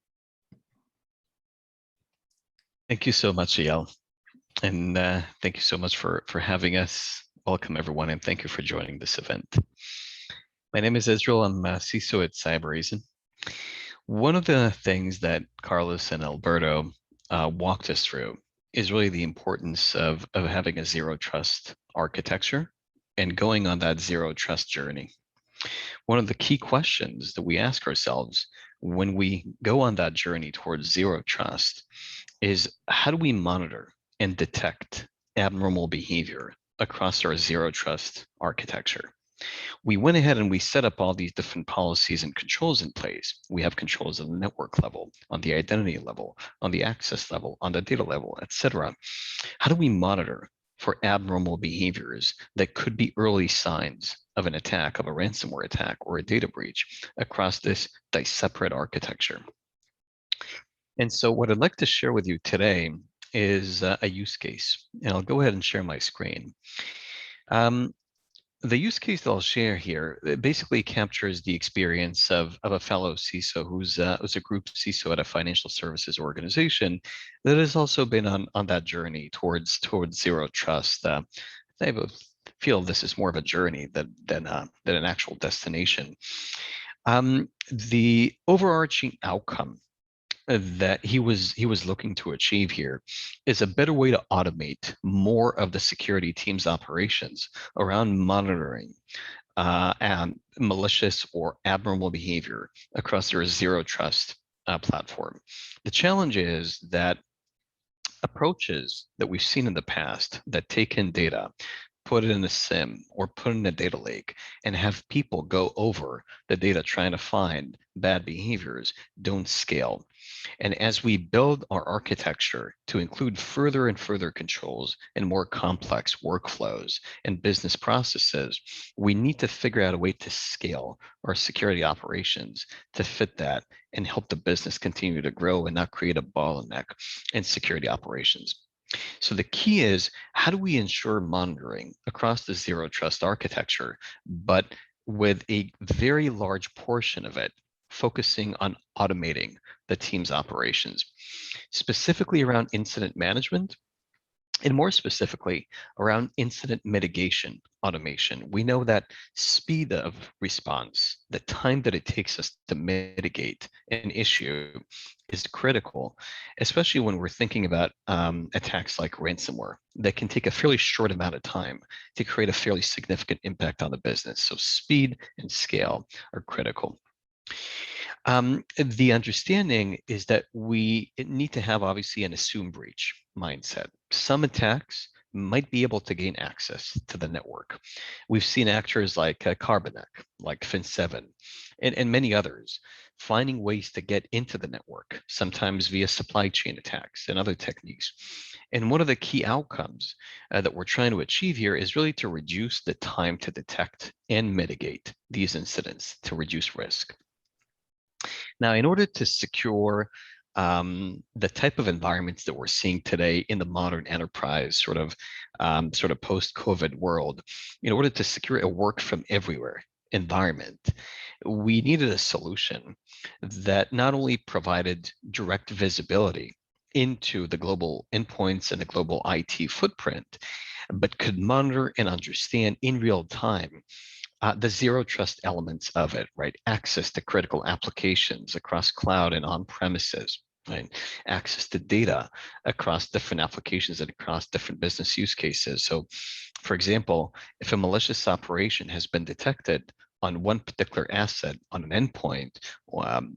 Thank you so much, Eyal. And thank you so much for having us. Welcome, everyone, and thank you for joining this event. My name is Israel. I'm a CISO at Cybereason. One of the things that Carlos and Alberto walked us through is really the importance of having a zero trust architecture and going on that zero trust journey. One of the key questions that we ask ourselves when we go on that journey towards zero trust is, how do we monitor and detect abnormal behavior across our zero trust architecture? We went ahead and we set up all these different policies and controls in place. We have controls on the network level, on the identity level, on the access level, on the data level, etc. How do we monitor for abnormal behaviors that could be early signs of an attack, of a ransomware attack or a data breach across this separate architecture? And so what I'd like to share with you today is a use case, and I'll go ahead and share my screen. The use case that I'll share here, it basically captures the experience of a fellow CISO who's a group CISO at a financial services organization that has also been on that journey towards zero trust. I feel this is more of a journey than an actual destination. The overarching outcome that he was looking to achieve here is a better way to automate more of the security team's operations around monitoring and malicious or abnormal behavior across their zero trust platform. The challenge is that approaches that we've seen in the past that take in data, put it in a SIM or put it in a data lake and have people go over the data trying to find bad behaviors don't scale. And as we build our architecture to include further and further controls and more complex workflows and business processes, we need to figure out a way to scale our security operations to fit that and help the business continue to grow and not create a bottleneck in security operations. So the key is, how do we ensure monitoring across the zero trust architecture, but with a very large portion of it focusing on automating the team's operations, specifically around incident management, and more specifically around incident mitigation automation. We know that speed of response, the time that it takes us to mitigate an issue, is critical, especially when we're thinking about attacks like ransomware that can take a fairly short amount of time to create a fairly significant impact on the business. So speed and scale are critical. The understanding is that we need to have obviously an assume breach mindset. Some attacks might be able to gain access to the network. We've seen actors like Carbanek, like Fin7, and many others finding ways to get into the network, sometimes via supply chain attacks and other techniques. And one of the key outcomes that we're trying to achieve here is really to reduce the time to detect and mitigate these incidents to reduce risk. Now, in order to secure the type of environments that we're seeing today in the modern enterprise, sort of post-COVID world, in order to secure a work from everywhere environment, we needed a solution that not only provided direct visibility into the global endpoints and the global IT footprint, but could monitor and understand in real time the zero trust elements of it, right? Access to critical applications across cloud and on premises, right? Access to data across different applications and across different business use cases. So, for example, if a malicious operation has been detected on one particular asset on an endpoint,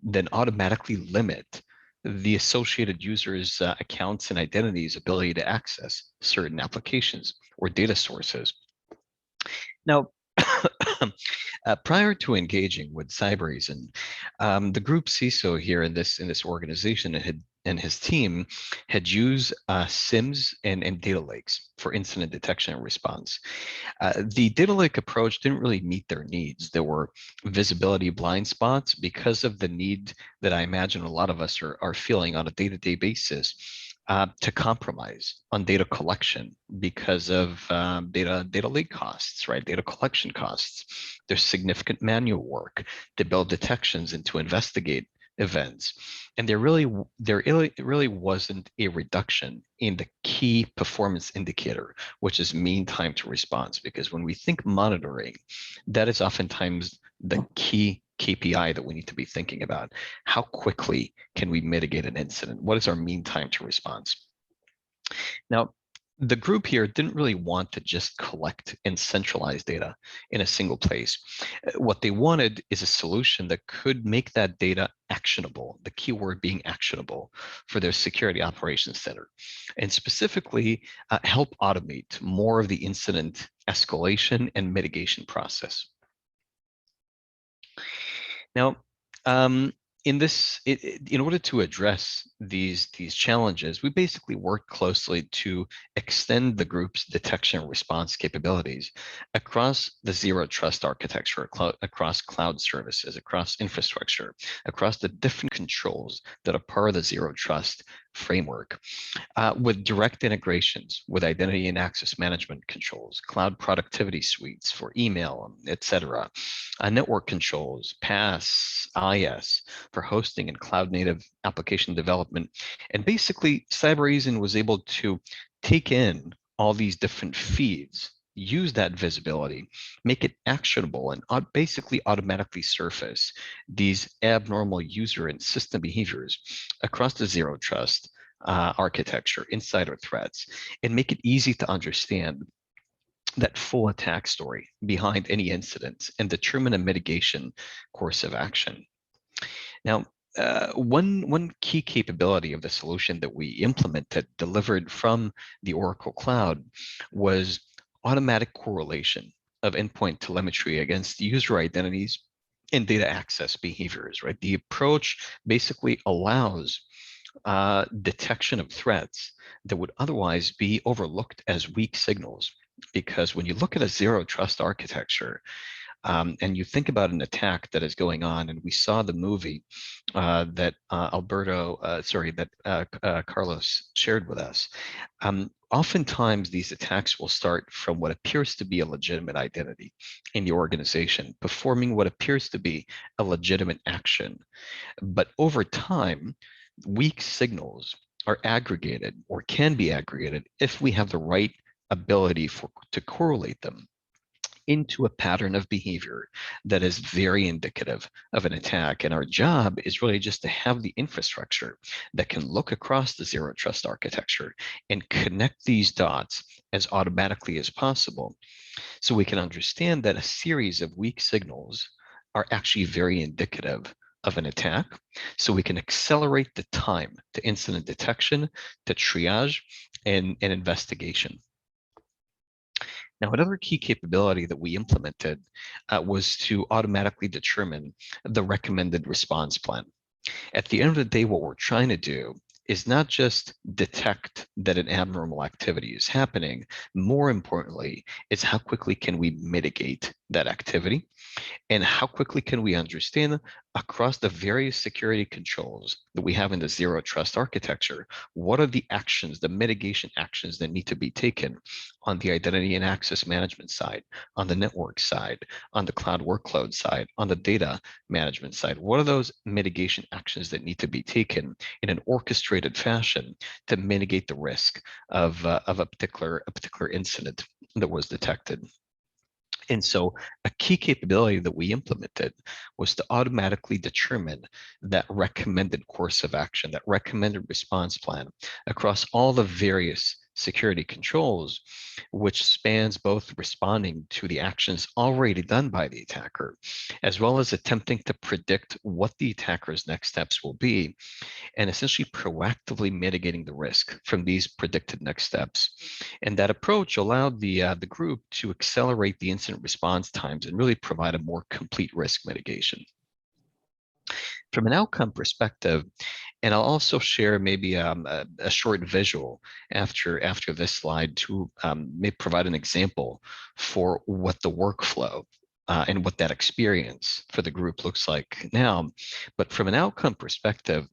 then automatically limit the associated user's accounts and identities ability to access certain applications or data sources. Now, prior to engaging with Cybereason, the group CISO here in this organization and his team had used SIMs and data lakes for incident detection and response. The data lake approach didn't really meet their needs. There were visibility blind spots because of the need that I imagine a lot of us are feeling on a day-to-day basis to compromise on data collection because of data lake costs, right? Data collection costs. There's significant manual work to build detections and to investigate events. And there really wasn't a reduction in the key performance indicator, which is mean time to response. Because when we think monitoring, that is oftentimes the key KPI that we need to be thinking about. How quickly can we mitigate an incident? What is our mean time to response? Now, the group here didn't really want to just collect and centralize data in a single place. What they wanted is a solution that could make that data actionable, the keyword being actionable, for their security operations center, and specifically help automate more of the incident escalation and mitigation process. Now, in order to address these challenges, we basically worked closely to extend the group's detection and response capabilities across the zero trust architecture, across cloud services, across infrastructure, across the different controls that are part of the zero trust framework, with direct integrations with identity and access management controls, cloud productivity suites for email, etc., network controls, PaaS, IaaS for hosting and cloud native application development. And basically, Cybereason was able to take in all these different feeds, use that visibility, make it actionable, and basically automatically surface these abnormal user and system behaviors across the zero trust architecture, insider threats, and make it easy to understand that full attack story behind any incident and determine a mitigation course of action. Now, one key capability of the solution that we implemented, delivered from the Oracle Cloud, was automatic correlation of endpoint telemetry against user identities and data access behaviors, right? The approach basically allows detection of threats that would otherwise be overlooked as weak signals. Because when you look at a zero trust architecture, and you think about an attack that is going on, and we saw the movie that Carlos shared with us. Oftentimes, these attacks will start from what appears to be a legitimate identity in the organization, performing what appears to be a legitimate action. But over time, weak signals are aggregated or can be aggregated if we have the right ability to correlate them into a pattern of behavior that is very indicative of an attack. And our job is really just to have the infrastructure that can look across the zero trust architecture and connect these dots as automatically as possible, so we can understand that a series of weak signals are actually very indicative of an attack, so we can accelerate the time to incident detection, to triage, and investigation. Now, another key capability that we implemented was to automatically determine the recommended response plan. At the end of the day, what we're trying to do is not just detect that an abnormal activity is happening. More importantly, it's how quickly can we mitigate that activity, and how quickly can we understand across the various security controls that we have in the zero trust architecture, what are the actions, the mitigation actions that need to be taken on the identity and access management side, on the network side, on the cloud workload side, on the data management side. What are those mitigation actions that need to be taken in an orchestrated fashion to mitigate the risk of a particular incident that was detected? And so a key capability that we implemented was to automatically determine that recommended course of action, that recommended response plan across all the various security controls, which spans both responding to the actions already done by the attacker, as well as attempting to predict what the attacker's next steps will be, and essentially proactively mitigating the risk from these predicted next steps. And that approach allowed the group to accelerate the incident response times and really provide a more complete risk mitigation. From an outcome perspective, and I'll also share maybe a short visual after this slide to maybe provide an example for what the workflow and what that experience for the group looks like now. But from an outcome perspective,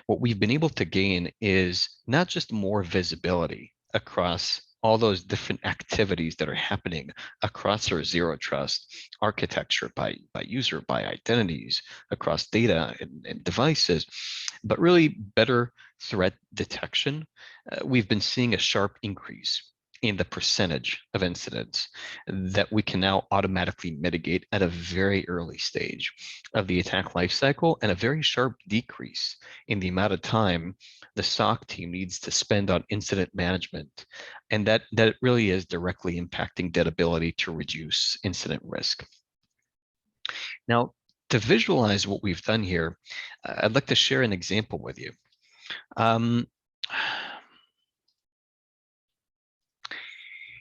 what we've been able to gain is not just more visibility across all those different activities that are happening across our zero trust architecture by user, by identities, across data and devices, but really better threat detection. We've been seeing a sharp increase in the percentage of incidents that we can now automatically mitigate at a very early stage of the attack lifecycle, and a very sharp decrease in the amount of time the SOC team needs to spend on incident management. And that really is directly impacting that ability to reduce incident risk. Now, to visualize what we've done here, I'd like to share an example with you.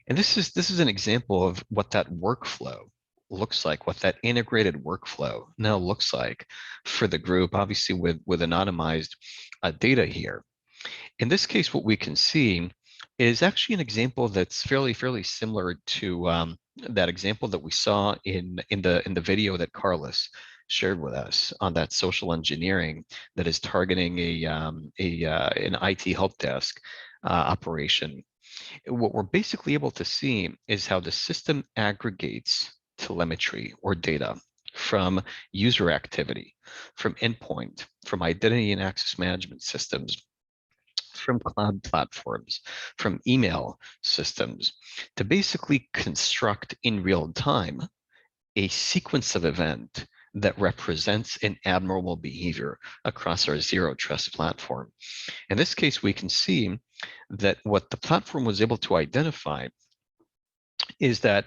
And this is an example of what that workflow looks like, what that integrated workflow now looks like for the group, obviously with anonymized data here. In this case, what we can see is actually an example that's fairly similar to that example that we saw in the video that Carlos shared with us on that social engineering that is targeting an IT help desk operation. What we're basically able to see is how the system aggregates telemetry or data from user activity, from endpoint, from identity and access management systems, from cloud platforms, from email systems, to basically construct in real time a sequence of event that represents an abnormal behavior across our zero trust platform. In this case, we can see that what the platform was able to identify is that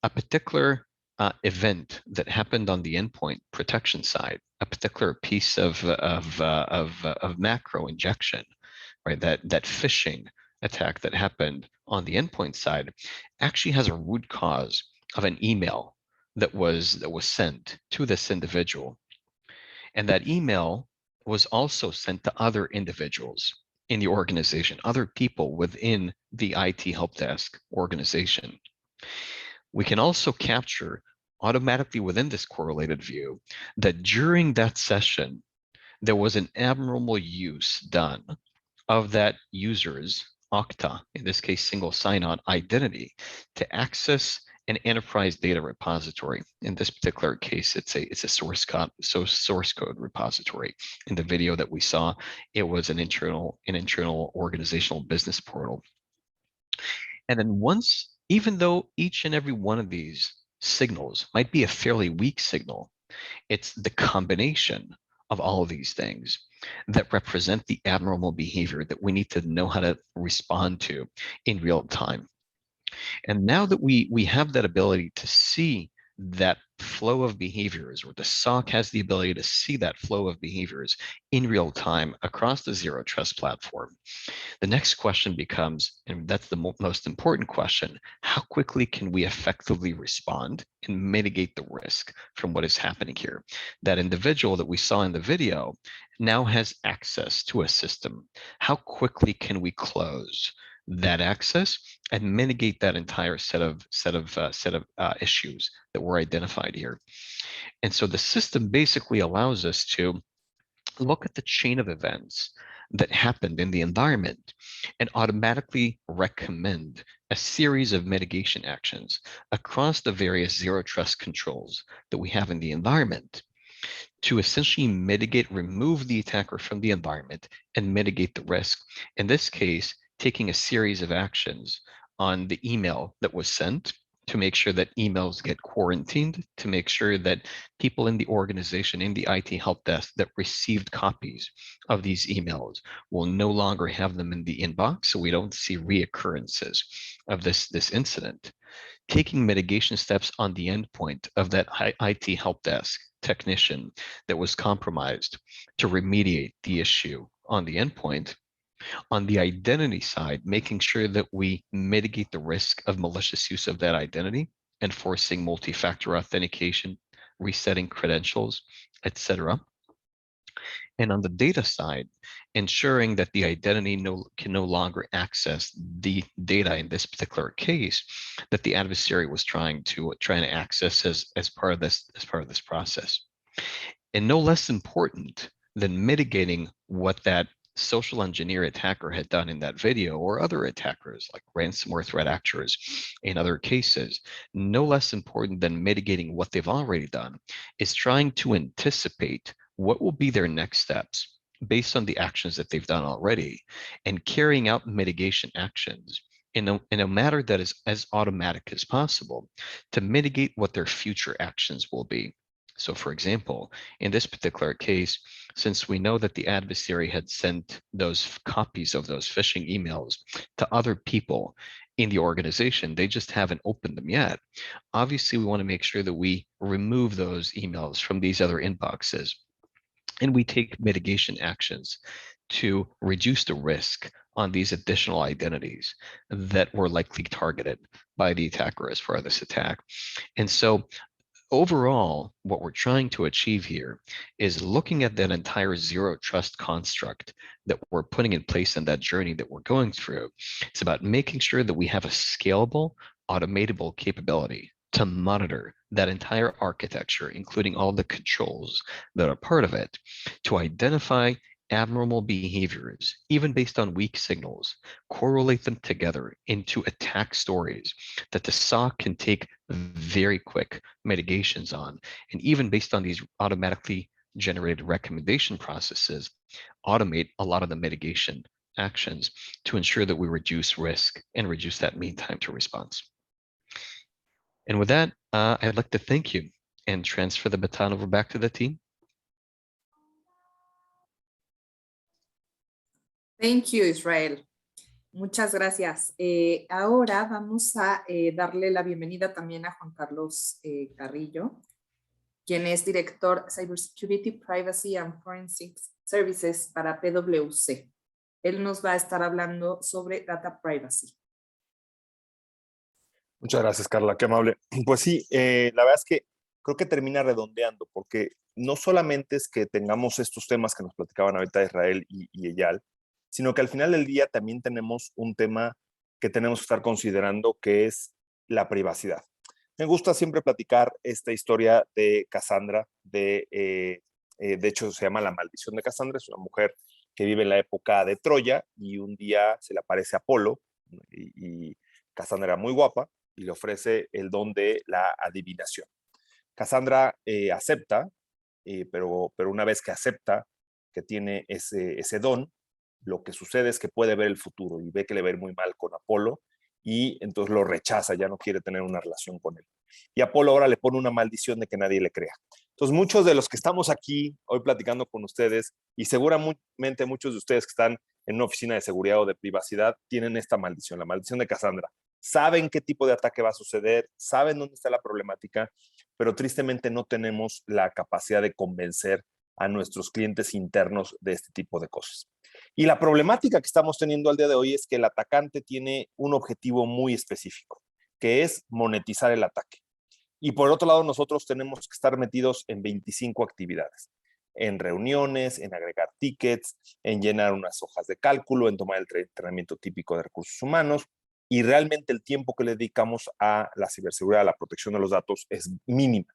a particular event that happened on the endpoint protection side, a particular piece of macro injection, right? That phishing attack that happened on the endpoint side actually has a root cause of an email that was sent to this individual. And that email was also sent to other individuals in the organization, other people within the IT help desk organization. We can also capture automatically within this correlated view that during that session, there was an abnormal use done of that user's Okta, in this case, single sign-on identity, to access an enterprise data repository. In this particular case, it's a source code repository. In the video that we saw, it was an internal organizational business portal. And then once, even though each and every one of these signals might be a fairly weak signal, it's the combination of all of these things that represent the abnormal behavior that we need to know how to respond to in real time. And now that we have that ability to see that flow of behaviors, or the SOC has the ability to see that flow of behaviors in real time across the Zero Trust platform, the next question becomes, and that's the most important question, how quickly can we effectively respond and mitigate the risk from what is happening here? That individual that we saw in the video now has access to a system. How quickly can we close that access and mitigate that entire set of issues that were identified here? And so the system basically allows us to look at the chain of events that happened in the environment and automatically recommend a series of mitigation actions across the various zero trust controls that we have in the environment to essentially mitigate, remove the attacker from the environment and mitigate the risk. In this case, taking a series of actions on the email that was sent to make sure that emails get quarantined, to make sure that people in the organization, in the IT help desk that received copies of these emails will no longer have them in the inbox, so we don't see reoccurrences of this incident. Taking mitigation steps on the endpoint of that IT help desk technician that was compromised to remediate the issue on the endpoint. On the identity side, making sure that we mitigate the risk of malicious use of that identity, enforcing multi-factor authentication, resetting credentials, etc. And on the data side, ensuring that the identity can no longer access the data in this particular case that the adversary was trying to access as part of this process. And no less important than mitigating what that social engineer attacker had done in that video, or other attackers like ransomware threat actors in other cases, no less important than mitigating what they've already done, is trying to anticipate what will be their next steps based on the actions that they've done already, and carrying out mitigation actions in a manner that is as automatic as possible to mitigate what their future actions will be. So for example, in this particular case, since we know that the adversary had sent those copies of those phishing emails to other people in the organization, they just haven't opened them yet. Obviously, we want to make sure that we remove those emails from these other inboxes, and we take mitigation actions to reduce the risk on these additional identities that were likely targeted by the attacker as part of this attack. And so overall, what we're trying to achieve here is looking at that entire zero trust construct that we're putting in place in that journey that we're going through. It's about making sure that we have a scalable, automatable capability to monitor that entire architecture, including all the controls that are part of it, to identify abnormal behaviors, even based on weak signals, correlate them together into attack stories that the SOC can take very quick mitigations on, and even based on these automatically generated recommendation processes, automate a lot of the mitigation actions to ensure that we reduce risk and reduce that mean time to response. And with that, I'd like to thank you and transfer the baton over back to the team. Thank you, Israel. Muchas gracias. Ahora vamos a darle la bienvenida también a Juan Carlos Carrillo, quien es director Cybersecurity, Privacy and Forensic Services para PwC. Él nos va a estar hablando sobre Data Privacy. Muchas gracias, Carla, qué amable. Pues sí, la verdad es que creo que termina redondeando, porque no solamente es que tengamos estos temas que nos platicaban ahorita Israel y Eyal, sino que al final del día también tenemos un tema que tenemos que estar considerando, que es la privacidad. Me gusta siempre platicar esta historia de Cassandra, de hecho se llama La maldición de Cassandra, es una mujer que vive en la época de Troya y un día se le aparece Apolo y Cassandra era muy guapa y le ofrece el don de la adivinación. Cassandra acepta, pero una vez que acepta que tiene ese don, lo que sucede es que puede ver el futuro y ve que le va a ir muy mal con Apolo y entonces lo rechaza, ya no quiere tener una relación con él. Y Apolo ahora le pone una maldición de que nadie le crea. Entonces muchos de los que estamos aquí hoy platicando con ustedes y seguramente muchos de ustedes que están en una oficina de seguridad o de privacidad tienen esta maldición, la maldición de Cassandra. Saben qué tipo de ataque va a suceder, saben dónde está la problemática, pero tristemente no tenemos la capacidad de convencer a nuestros clientes internos de este tipo de cosas. Y la problemática que estamos teniendo al día de hoy es que el atacante tiene un objetivo muy específico, que es monetizar el ataque. Y por otro lado, nosotros tenemos que estar metidos en 25 actividades, en reuniones, en agregar tickets, en llenar unas hojas de cálculo, en tomar el entrenamiento típico de recursos humanos, y realmente el tiempo que le dedicamos a la ciberseguridad, a la protección de los datos, es mínima.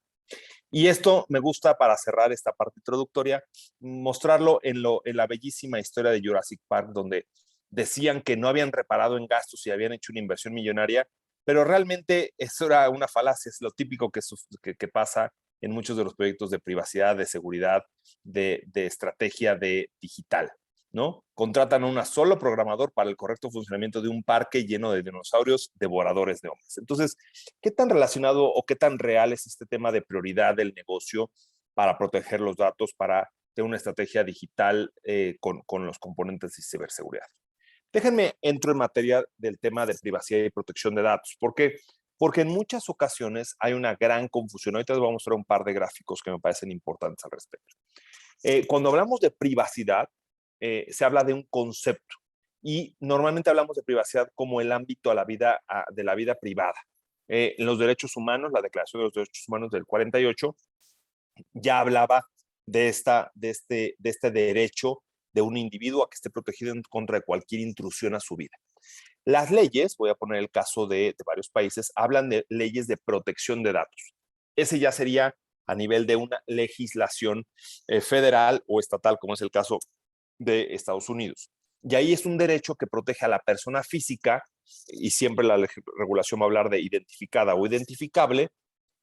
Y esto me gusta para cerrar esta parte introductoria, mostrarlo en la bellísima historia de Jurassic Park, donde decían que no habían reparado en gastos y habían hecho una inversión millonaria, pero realmente eso era una falacia, es lo típico que pasa en muchos de los proyectos de privacidad, de seguridad, de estrategia de digital, ¿no? Contratan a un solo programador para el correcto funcionamiento de un parque lleno de dinosaurios devoradores de hombres. Entonces, ¿qué tan relacionado o qué tan real es este tema de prioridad del negocio para proteger los datos, para tener una estrategia digital con los componentes de ciberseguridad? Déjenme entro en materia del tema de privacidad y protección de datos. ¿Por qué? Porque en muchas ocasiones hay una gran confusión. Ahorita les voy a mostrar un par de gráficos que me parecen importantes al respecto. Cuando hablamos de privacidad, se habla de un concepto y normalmente hablamos de privacidad como el ámbito de la vida privada. En los derechos humanos, la Declaración de los Derechos Humanos del 48 ya hablaba de este derecho de un individuo a que esté protegido en contra de cualquier intrusión a su vida. Las leyes, voy a poner el caso de varios países, hablan de leyes de protección de datos. Ese ya sería a nivel de una legislación federal o estatal, como es el caso de Estados Unidos. Y ahí es un derecho que protege a la persona física, y siempre la regulación va a hablar de identificada o identificable,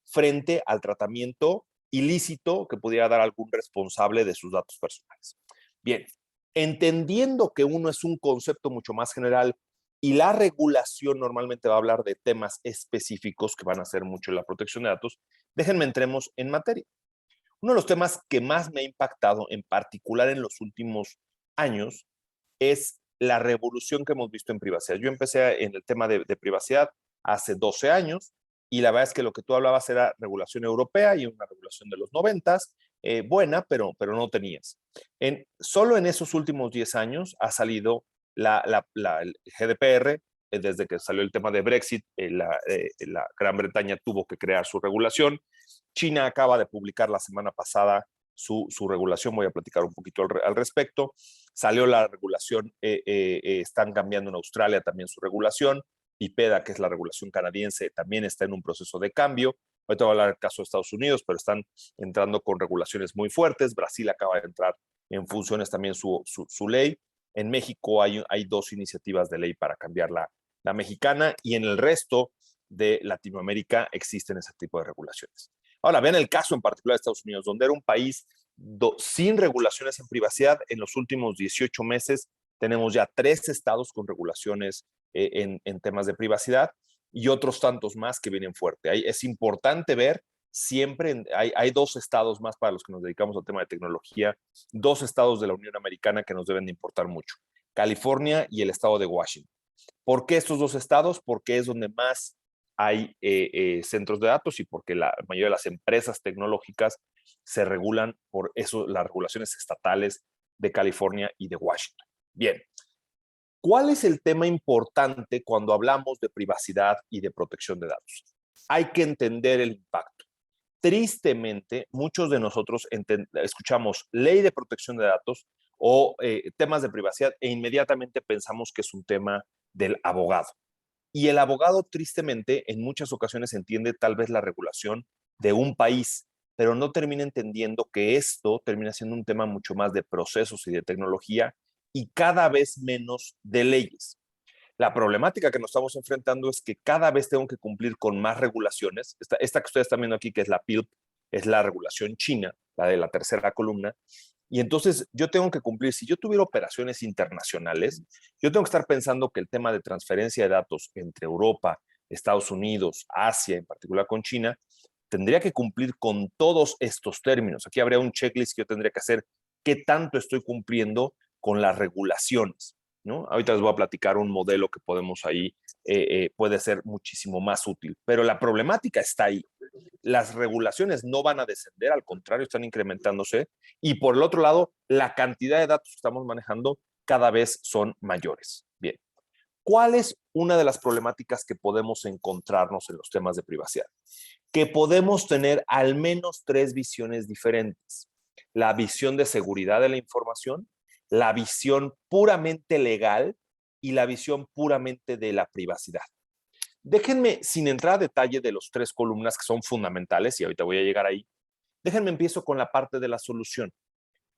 frente al tratamiento ilícito que pudiera dar algún responsable de sus datos personales. Bien, entendiendo que uno es un concepto mucho más general y la regulación normalmente va a hablar de temas específicos que van a hacer mucho en la protección de datos, déjenme entremos en materia. Uno de los temas que más me ha impactado, en particular en los últimos años, es la revolución que hemos visto en privacidad. Yo empecé en el tema de privacidad hace 12 años y la verdad es que lo que tú hablabas era regulación europea y una regulación de los 90s, buena, pero no tenías. Solo en esos últimos 10 años ha salido el GDPR, desde que salió el tema de Brexit, la Gran Bretaña tuvo que crear su regulación. China acaba de publicar la semana pasada su regulación, voy a platicar un poquito al respecto. Salió la regulación, están cambiando en Australia también su regulación. IPEDA, que es la regulación canadiense, también está en un proceso de cambio. Ahorita voy a hablar del caso de Estados Unidos, pero están entrando con regulaciones muy fuertes. Brasil acaba de entrar en funciones también su ley. En México hay 2 iniciativas de ley para cambiar la mexicana y en el resto de Latinoamérica existen ese tipo de regulaciones. Ahora, vean el caso en particular de Estados Unidos, donde era un país sin regulaciones en privacidad. En los últimos 18 meses tenemos ya 3 estados con regulaciones en temas de privacidad y otros tantos más que vienen fuerte. Es importante ver siempre, hay 2 estados más para los que nos dedicamos al tema de tecnología, 2 estados de la Unión Americana que nos deben de importar mucho, California y el estado de Washington. ¿Por qué estos 2 estados? Porque es donde más hay centros de datos y porque la mayoría de las empresas tecnológicas se regulan por eso, las regulaciones estatales de California y de Washington. Bien, ¿Cuál es el tema importante cuando hablamos de privacidad y de protección de datos? Hay que entender el impacto. Tristemente, muchos de nosotros escuchamos ley de protección de datos o temas de privacidad e inmediatamente pensamos que es un tema del abogado. Y el abogado, tristemente, en muchas ocasiones entiende tal vez la regulación de un país, pero no termina entendiendo que esto termina siendo un tema mucho más de procesos y de tecnología y cada vez menos de leyes. La problemática que nos estamos enfrentando es que cada vez tengo que cumplir con más regulaciones. Esta que ustedes están viendo aquí, que es la PILP, es la regulación china, la de la tercera columna. Y entonces yo tengo que cumplir, si yo tuviera operaciones internacionales, yo tengo que estar pensando que el tema de transferencia de datos entre Europa, Estados Unidos, Asia, en particular con China, tendría que cumplir con todos estos términos. Aquí habría un checklist que yo tendría que hacer, qué tanto estoy cumpliendo con las regulaciones, ¿no? Ahorita les voy a platicar un modelo que podemos ahí, puede ser muchísimo más útil, pero la problemática está ahí. Las regulaciones no van a descender, al contrario, están incrementándose, y por el otro lado, la cantidad de datos que estamos manejando cada vez son mayores. Bien, ¿cuál es una de las problemáticas que podemos encontrarnos en los temas de privacidad? Que podemos tener al menos 3 visiones diferentes. La visión de seguridad de la información, la visión puramente legal y la visión puramente de la privacidad. Déjenme, sin entrar a detalle de los 3 columnas que son fundamentales, y ahorita voy a llegar ahí, déjenme empiezo con la parte de la solución.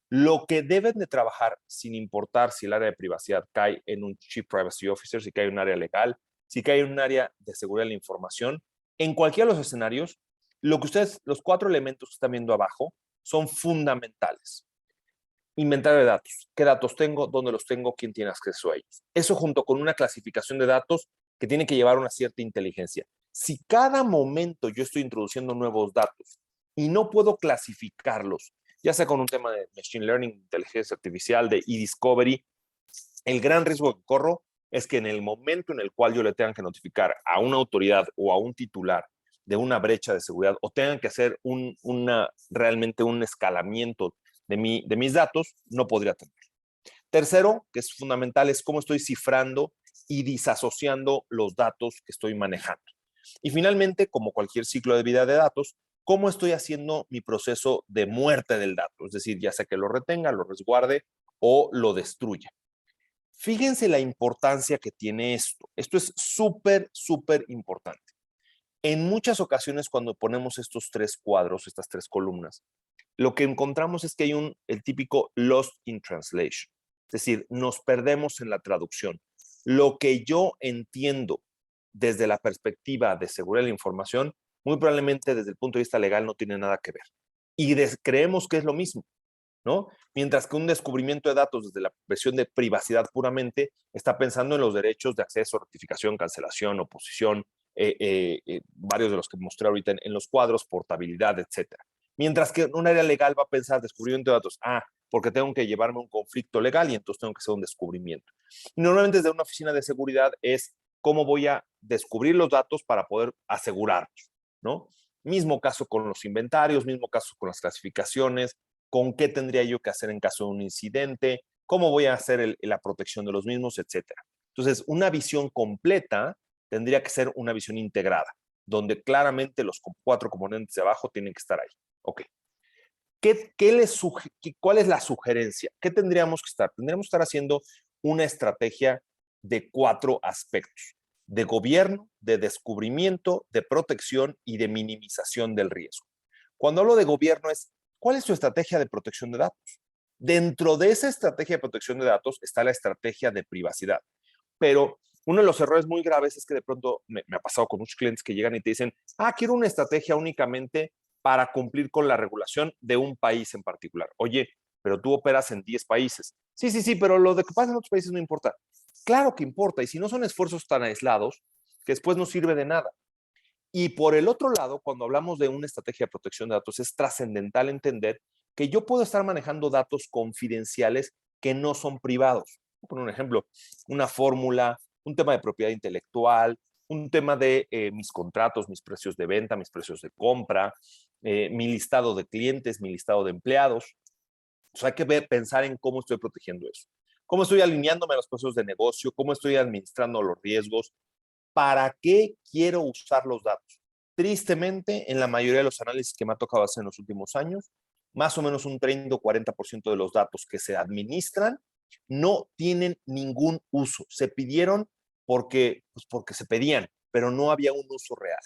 Lo que deben de trabajar, sin importar si el área de privacidad cae en un Chief Privacy Officer, si cae en un área legal, si cae en un área de seguridad de la información, en cualquiera de los escenarios, lo que ustedes, los 4 elementos que están viendo abajo, son fundamentales. Inventario de datos. ¿Qué datos tengo? ¿Dónde los tengo? ¿Quién tiene acceso a ellos? Eso junto con una clasificación de datos que tiene que llevar una cierta inteligencia. Si cada momento yo estoy introduciendo nuevos datos y no puedo clasificarlos, ya sea con un tema de Machine Learning, inteligencia artificial, de e-discovery, el gran riesgo que corro es que en el momento en el cual yo le tenga que notificar a una autoridad o a un titular de una brecha de seguridad o tengan que hacer realmente un escalamiento de mis datos, no podría tener. Tercero, que es fundamental, es cómo estoy cifrando y disasociando los datos que estoy manejando. Y finalmente, como cualquier ciclo de vida de datos, cómo estoy haciendo mi proceso de muerte del dato, es decir, ya sea que lo retenga, lo resguarde o lo destruya. Fíjense la importancia que tiene esto. Esto es súper, súper importante. En muchas ocasiones cuando ponemos estos 3 cuadros, estas 3 columnas, lo que encontramos es que hay el típico lost in translation. Es decir, nos perdemos en la traducción. Lo que yo entiendo desde la perspectiva de seguridad de la información, muy probablemente desde el punto de vista legal no tiene nada que ver. Y creemos que es lo mismo, ¿no? Mientras que un descubrimiento de datos desde la versión de privacidad puramente está pensando en los derechos de acceso, rectificación, cancelación, oposición, varios de los que mostré ahorita en los cuadros, portabilidad, etcétera. Mientras que un área legal va a pensar descubrimiento de datos, porque tengo que llevarme un conflicto legal y entonces tengo que hacer un descubrimiento. Y normalmente desde una oficina de seguridad es cómo voy a descubrir los datos para poder asegurarlos, ¿no? Mismo caso con los inventarios, mismo caso con las clasificaciones, con qué tendría yo que hacer en caso de un incidente, cómo voy a hacer la protección de los mismos, etcétera. Entonces, una visión completa tendría que ser una visión integrada, donde claramente los 4 componentes de abajo tienen que estar ahí. Ok. ¿Cuál es la sugerencia? ¿Qué tendríamos que estar? Tendríamos que estar haciendo una estrategia de 4 aspectos: de gobierno, de descubrimiento, de protección y de minimización del riesgo. Cuando hablo de gobierno es, ¿cuál es su estrategia de protección de datos? Dentro de esa estrategia de protección de datos está la estrategia de privacidad. Pero uno de los errores muy graves es que de pronto me ha pasado con muchos clientes que llegan y te dicen, quiero una estrategia únicamente para cumplir con la regulación de un país en particular. Oye, pero tú operas en 10 países. Sí, pero lo de que pasa en otros países no importa. Claro que importa, y si no son esfuerzos tan aislados, que después no sirve de nada. Y por el otro lado, cuando hablamos de una estrategia de protección de datos, es trascendental entender que yo puedo estar manejando datos confidenciales que no son privados. Voy a poner un ejemplo, una fórmula, un tema de propiedad intelectual, un tema de mis contratos, mis precios de venta, mis precios de compra, mi listado de clientes, mi listado de empleados. Entonces hay que pensar en cómo estoy protegiendo eso. cómo estoy alineándome a los procesos de negocio, cómo estoy administrando los riesgos, para qué quiero usar los datos. Tristemente, en la mayoría de los análisis que me ha tocado hacer en los últimos años, más o menos un 30 o 40% de los datos que se administran no tienen ningún uso. Se pidieron porque se pedían, pero no había un uso real.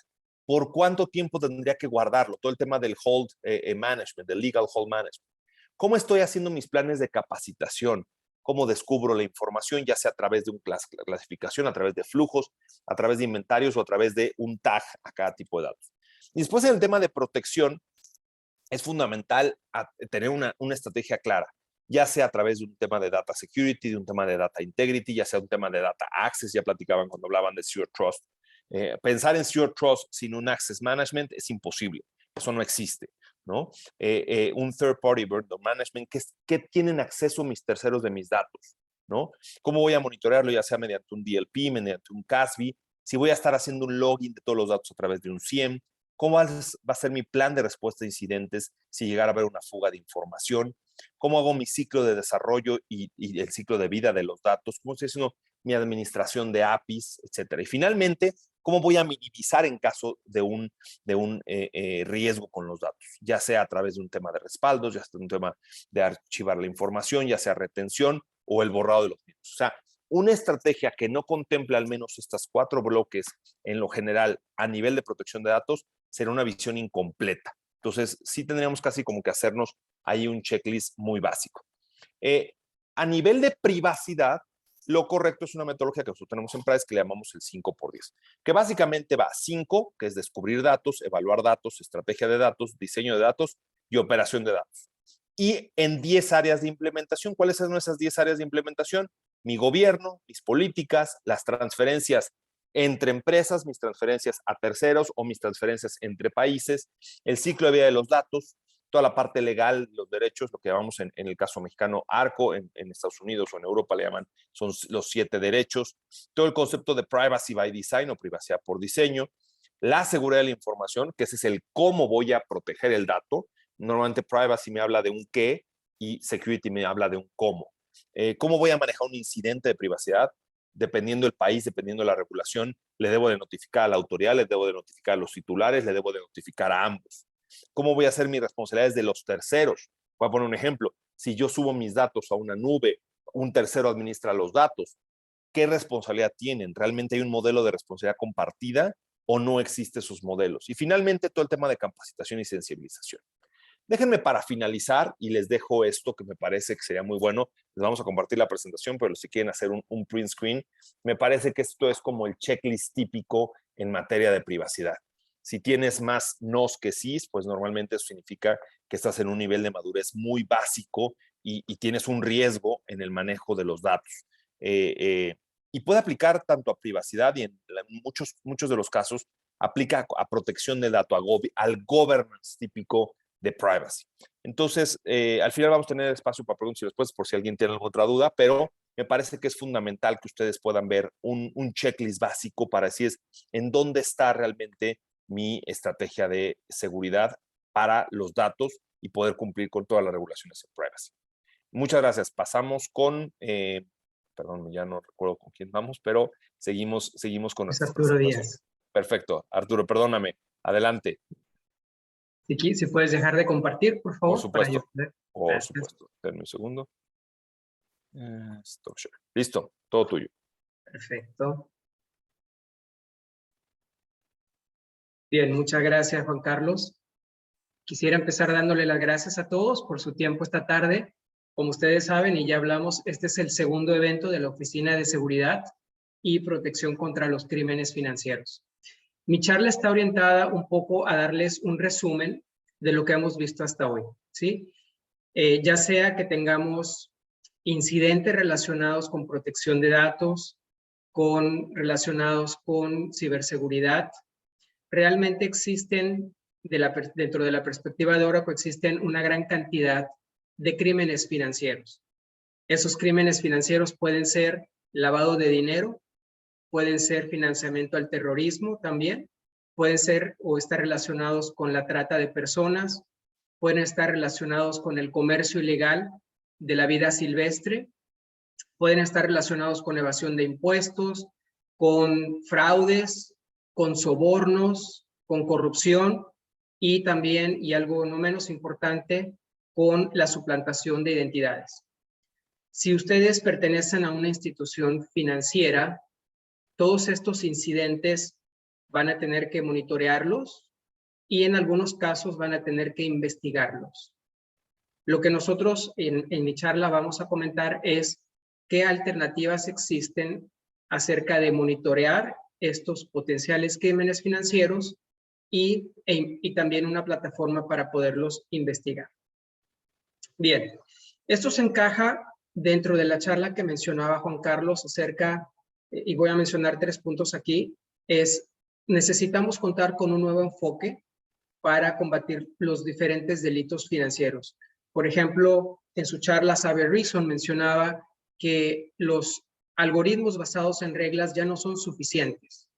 ¿Por cuánto tiempo tendría que guardarlo? Todo el tema del hold management, del legal hold management. ¿Cómo estoy haciendo mis planes de capacitación? ¿Cómo descubro la información, ya sea a través de una clasificación, a través de flujos, a través de inventarios o a través de un tag a cada tipo de datos? Y después en el tema de protección, es fundamental tener una estrategia clara, ya sea a través de un tema de data security, de un tema de data integrity, ya sea un tema de data access, ya platicaban cuando hablaban de Zero Trust. Pensar en Zero Trust sin un access management es imposible, eso no existe, ¿no? Un third party vendor management, ¿qué tienen acceso mis terceros de mis datos? ¿No? ¿Cómo voy a monitorearlo, ya sea mediante un DLP, mediante un CASB? Si voy a estar haciendo un login de todos los datos a través de un SIEM, ¿cómo va a ser mi plan de respuesta a incidentes si llegara a haber una fuga de información? ¿Cómo hago mi ciclo de desarrollo y el ciclo de vida de los datos? ¿Cómo estoy haciendo mi administración de APIs, etcétera? Y finalmente, ¿cómo voy a minimizar en caso de un riesgo con los datos? Ya sea a través de un tema de respaldos, ya sea un tema de archivar la información, ya sea retención o el borrado de los mismos. O sea, una estrategia que no contempla al menos estos 4 bloques en lo general a nivel de protección de datos será una visión incompleta. Entonces, sí tendríamos casi como que hacernos ahí un checklist muy básico. A nivel de privacidad, lo correcto es una metodología que nosotros tenemos en Price que le llamamos el 5x10, que básicamente va 5, que es descubrir datos, evaluar datos, estrategia de datos, diseño de datos y operación de datos. Y en 10 áreas de implementación, ¿cuáles son esas 10 áreas de implementación? Mi gobierno, mis políticas, las transferencias entre empresas, mis transferencias a terceros o mis transferencias entre países, el ciclo de vida de los datos, toda la parte legal, los derechos, lo que llamamos en el caso mexicano ARCO, en Estados Unidos o en Europa le llaman, son los 7 derechos, todo el concepto de privacy by design o privacidad por diseño, la seguridad de la información, que ese es el cómo voy a proteger el dato. Normalmente privacy me habla de un qué y security me habla de un cómo. ¿Cómo voy a manejar un incidente de privacidad? Dependiendo del país, dependiendo de la regulación, le debo de notificar a la autoridad, le debo de notificar a los titulares, le debo de notificar a ambos. ¿Cómo voy a hacer mis responsabilidades de los terceros? Voy a poner un ejemplo. Si yo subo mis datos a una nube, un tercero administra los datos, ¿qué responsabilidad tienen? ¿Realmente hay un modelo de responsabilidad compartida o no existen esos modelos? Y finalmente, todo el tema de capacitación y sensibilización. Déjenme para finalizar y les dejo esto que me parece que sería muy bueno. Les vamos a compartir la presentación, pero si quieren hacer un print screen, me parece que esto es como el checklist típico en materia de privacidad. Si tienes más nos que sís, pues normalmente eso significa que estás en un nivel de madurez muy básico y tienes un riesgo en el manejo de los datos. Y puede aplicar tanto a privacidad y en muchos de los casos aplica a protección del dato, al governance típico de privacy. Entonces, al final vamos a tener espacio para preguntas y respuestas por si alguien tiene alguna otra duda, pero me parece que es fundamental que ustedes puedan ver un checklist básico para decir en dónde está realmente mi estrategia de seguridad para los datos y poder cumplir con todas las regulaciones de privacy. Muchas gracias. Pasamos con, perdón, ya no recuerdo con quién vamos, pero seguimos con nuestra Arturo Díaz. Perfecto. Arturo, perdóname. Adelante. Si puedes dejar de compartir, por favor. Por supuesto. Por supuesto. Denme un segundo. Stop share. Listo. Todo tuyo. Perfecto. Bien, muchas gracias, Juan Carlos. Quisiera empezar dándole las gracias a todos por su tiempo esta tarde. Como ustedes saben y ya hablamos, este es el segundo evento de la Oficina de Seguridad y Protección contra los Crímenes Financieros. Mi charla está orientada un poco a darles un resumen de lo que hemos visto hasta hoy, ¿sí? Ya sea que tengamos incidentes relacionados con protección de datos, relacionados con ciberseguridad. Realmente existen, dentro de la perspectiva de Oracle, existen una gran cantidad de crímenes financieros. Esos crímenes financieros pueden ser lavado de dinero, pueden ser financiamiento al terrorismo también, pueden ser o estar relacionados con la trata de personas, pueden estar relacionados con el comercio ilegal de la vida silvestre, Pueden estar relacionados con evasión de impuestos, con fraudes, con sobornos, con corrupción y también, y algo no menos importante, con la suplantación de identidades. Si ustedes pertenecen a una institución financiera, todos estos incidentes van a tener que monitorearlos y en algunos casos van a tener que investigarlos. Lo que nosotros en mi charla vamos a comentar es qué alternativas existen acerca de monitorear estos potenciales crímenes financieros y también una plataforma para poderlos investigar. Bien, esto se encaja dentro de la charla que mencionaba Juan Carlos acerca, y voy a mencionar 3 puntos aquí, es necesitamos contar con un nuevo enfoque para combatir los diferentes delitos financieros. Por ejemplo, en su charla, Xavier Reason mencionaba que los algoritmos basados en reglas ya no son suficientes.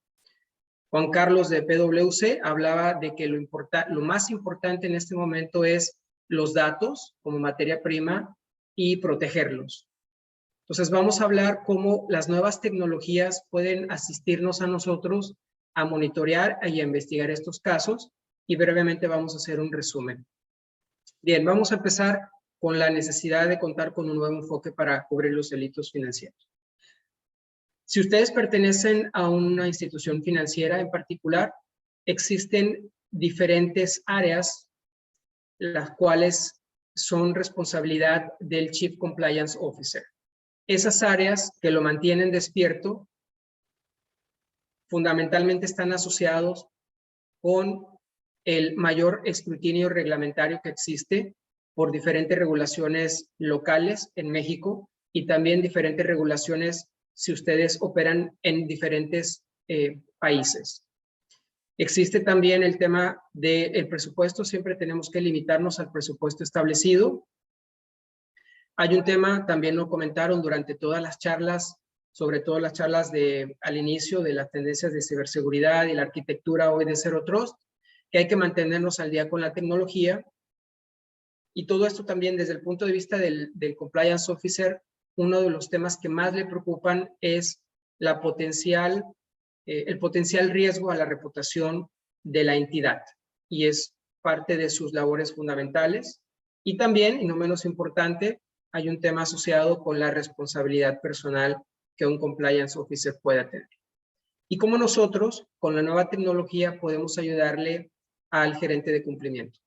Juan Carlos de PwC hablaba de que lo más importante en este momento es los datos como materia prima y protegerlos. Entonces vamos a hablar cómo las nuevas tecnologías pueden asistirnos a nosotros a monitorear y a investigar estos casos y brevemente vamos a hacer un resumen. Bien, vamos a empezar con la necesidad de contar con un nuevo enfoque para cubrir los delitos financieros. Si ustedes pertenecen a una institución financiera en particular, existen diferentes áreas las cuales son responsabilidad del Chief Compliance Officer. Esas áreas que lo mantienen despierto fundamentalmente están asociados con el mayor escrutinio reglamentario que existe por diferentes regulaciones locales en México y también diferentes regulaciones si ustedes operan en diferentes países. Existe también el tema del presupuesto, siempre tenemos que limitarnos al presupuesto establecido. Hay un tema, también lo comentaron durante todas las charlas, sobre todo las charlas al inicio de las tendencias de ciberseguridad y la arquitectura hoy de Zero Trust, que hay que mantenernos al día con la tecnología. Y todo esto también desde el punto de vista del Compliance Officer, uno de los temas que más le preocupan es el potencial riesgo a la reputación de la entidad. Y es parte de sus labores fundamentales. Y también, y no menos importante, hay un tema asociado con la responsabilidad personal que un Compliance Officer pueda tener. Y cómo nosotros, con la nueva tecnología, podemos ayudarle al gerente de cumplimiento.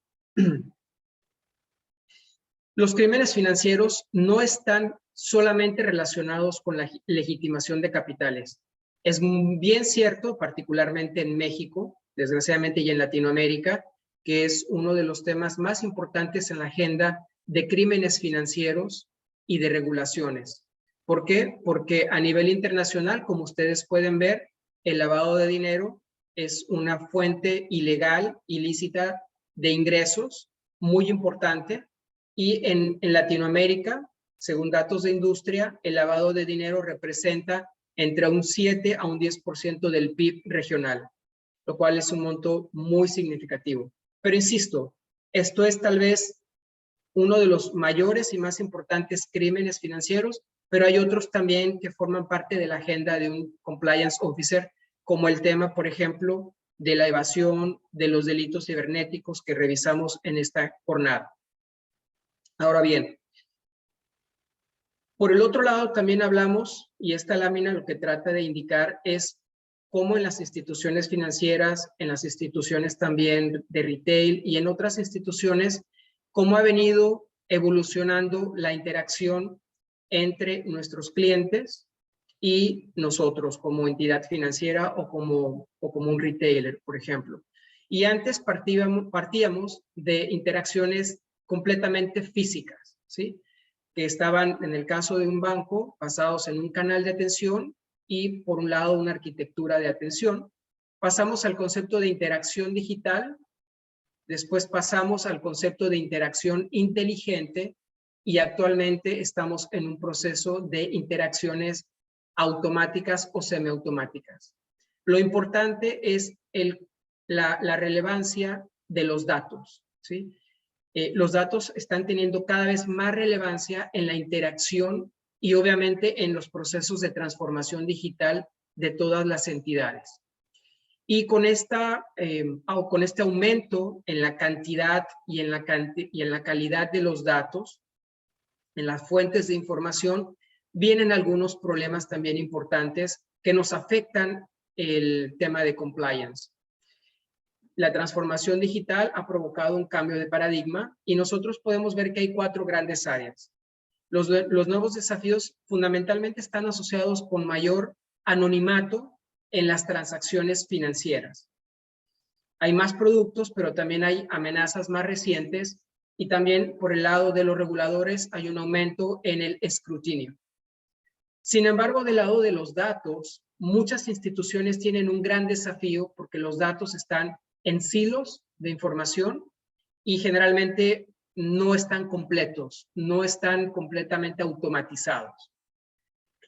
Los crímenes financieros no están solamente relacionados con la legitimación de capitales. Es bien cierto, particularmente en México, desgraciadamente y en Latinoamérica, que es uno de los temas más importantes en la agenda de crímenes financieros y de regulaciones. ¿Por qué? Porque a nivel internacional, como ustedes pueden ver, el lavado de dinero es una fuente ilegal, ilícita de ingresos muy importante. Y en Latinoamérica, según datos de industria, el lavado de dinero representa entre un 7 a un 10% del PIB regional, lo cual es un monto muy significativo. Pero insisto, esto es tal vez uno de los mayores y más importantes crímenes financieros, pero hay otros también que forman parte de la agenda de un compliance officer, como el tema, por ejemplo, de la evasión, de los delitos cibernéticos que revisamos en esta jornada. Ahora bien, por el otro lado también hablamos, y esta lámina lo que trata de indicar es cómo en las instituciones financieras, en las instituciones también de retail y en otras instituciones, cómo ha venido evolucionando la interacción entre nuestros clientes y nosotros como entidad financiera o como un retailer, por ejemplo. Y antes partíamos de interacciones completamente físicas, ¿sí? Que estaban, en el caso de un banco, basados en un canal de atención y, por un lado, una arquitectura de atención. Pasamos al concepto de interacción digital, después pasamos al concepto de interacción inteligente y actualmente estamos en un proceso de interacciones automáticas o semiautomáticas. Lo importante es la relevancia de los datos, ¿sí? Los datos están teniendo cada vez más relevancia en la interacción y obviamente en los procesos de transformación digital de todas las entidades. Y con este aumento en la cantidad y en la calidad de los datos, en las fuentes de información, vienen algunos problemas también importantes que nos afectan el tema de compliance. La transformación digital ha provocado un cambio de paradigma y nosotros podemos ver que hay 4 grandes áreas. Los nuevos desafíos fundamentalmente están asociados con mayor anonimato en las transacciones financieras. Hay más productos, pero también hay amenazas más recientes y también por el lado de los reguladores hay un aumento en el escrutinio. Sin embargo, del lado de los datos, muchas instituciones tienen un gran desafío porque los datos están en silos de información y generalmente no están completos, no están completamente automatizados.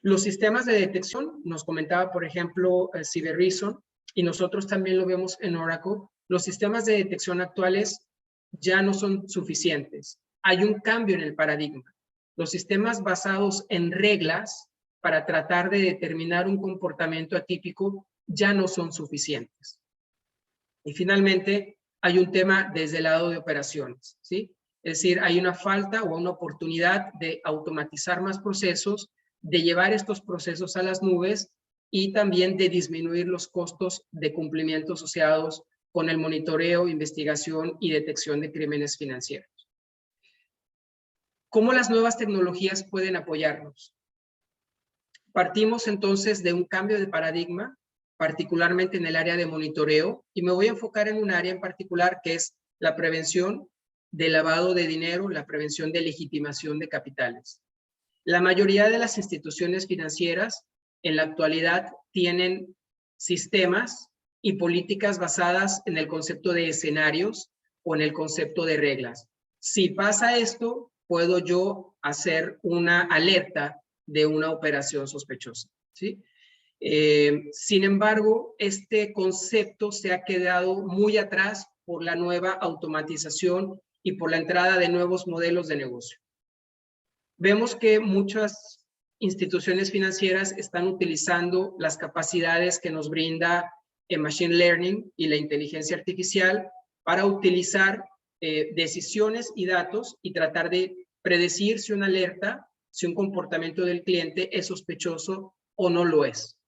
Los sistemas de detección, nos comentaba por ejemplo CyberReason, y nosotros también lo vemos en Oracle, los sistemas de detección actuales ya no son suficientes. Hay un cambio en el paradigma. Los sistemas basados en reglas para tratar de determinar un comportamiento atípico ya no son suficientes. Y finalmente, hay un tema desde el lado de operaciones, ¿sí? Es decir, hay una falta o una oportunidad de automatizar más procesos, de llevar estos procesos a las nubes y también de disminuir los costos de cumplimiento asociados con el monitoreo, investigación y detección de crímenes financieros. ¿Cómo las nuevas tecnologías pueden apoyarnos? Partimos entonces de un cambio de paradigma, particularmente en el área de monitoreo, y me voy a enfocar en un área en particular que es la prevención de lavado de dinero, la prevención de legitimación de capitales. La mayoría de las instituciones financieras en la actualidad tienen sistemas y políticas basadas en el concepto de escenarios o en el concepto de reglas. Si pasa esto, puedo yo hacer una alerta de una operación sospechosa, ¿sí? Sin embargo, este concepto se ha quedado muy atrás por la nueva automatización y por la entrada de nuevos modelos de negocio. Vemos que muchas instituciones financieras están utilizando las capacidades que nos brinda el Machine Learning y la inteligencia artificial para utilizar decisiones y datos y tratar de predecir si una alerta, si un comportamiento del cliente es sospechoso o no lo es.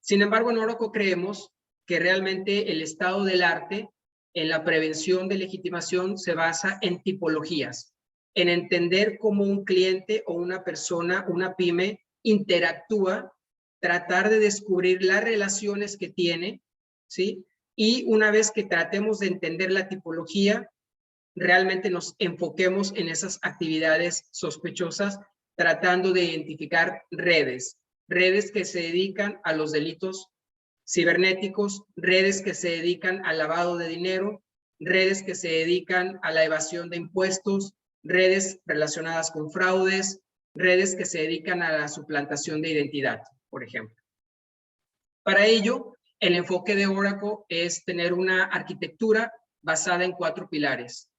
Sin embargo, en Oracle creemos que realmente el estado del arte en la prevención de legitimación se basa en tipologías, en entender cómo un cliente o una persona, una pyme, interactúa, tratar de descubrir las relaciones que tiene, ¿sí? Y una vez que tratemos de entender la tipología, realmente nos enfoquemos en esas actividades sospechosas, tratando de identificar redes que se dedican a los delitos cibernéticos, redes que se dedican al lavado de dinero, redes que se dedican a la evasión de impuestos, redes relacionadas con fraudes, redes que se dedican a la suplantación de identidad, por ejemplo. Para ello, el enfoque de Oracle es tener una arquitectura basada en 4 pilares.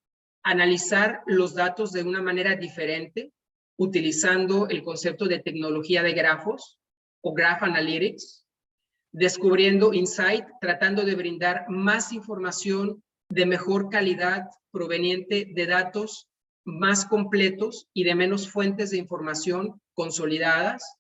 Analizar los datos de una manera diferente, utilizando el concepto de tecnología de grafos o Graph Analytics, descubriendo insight, tratando de brindar más información de mejor calidad proveniente de datos más completos y de menos fuentes de información consolidadas.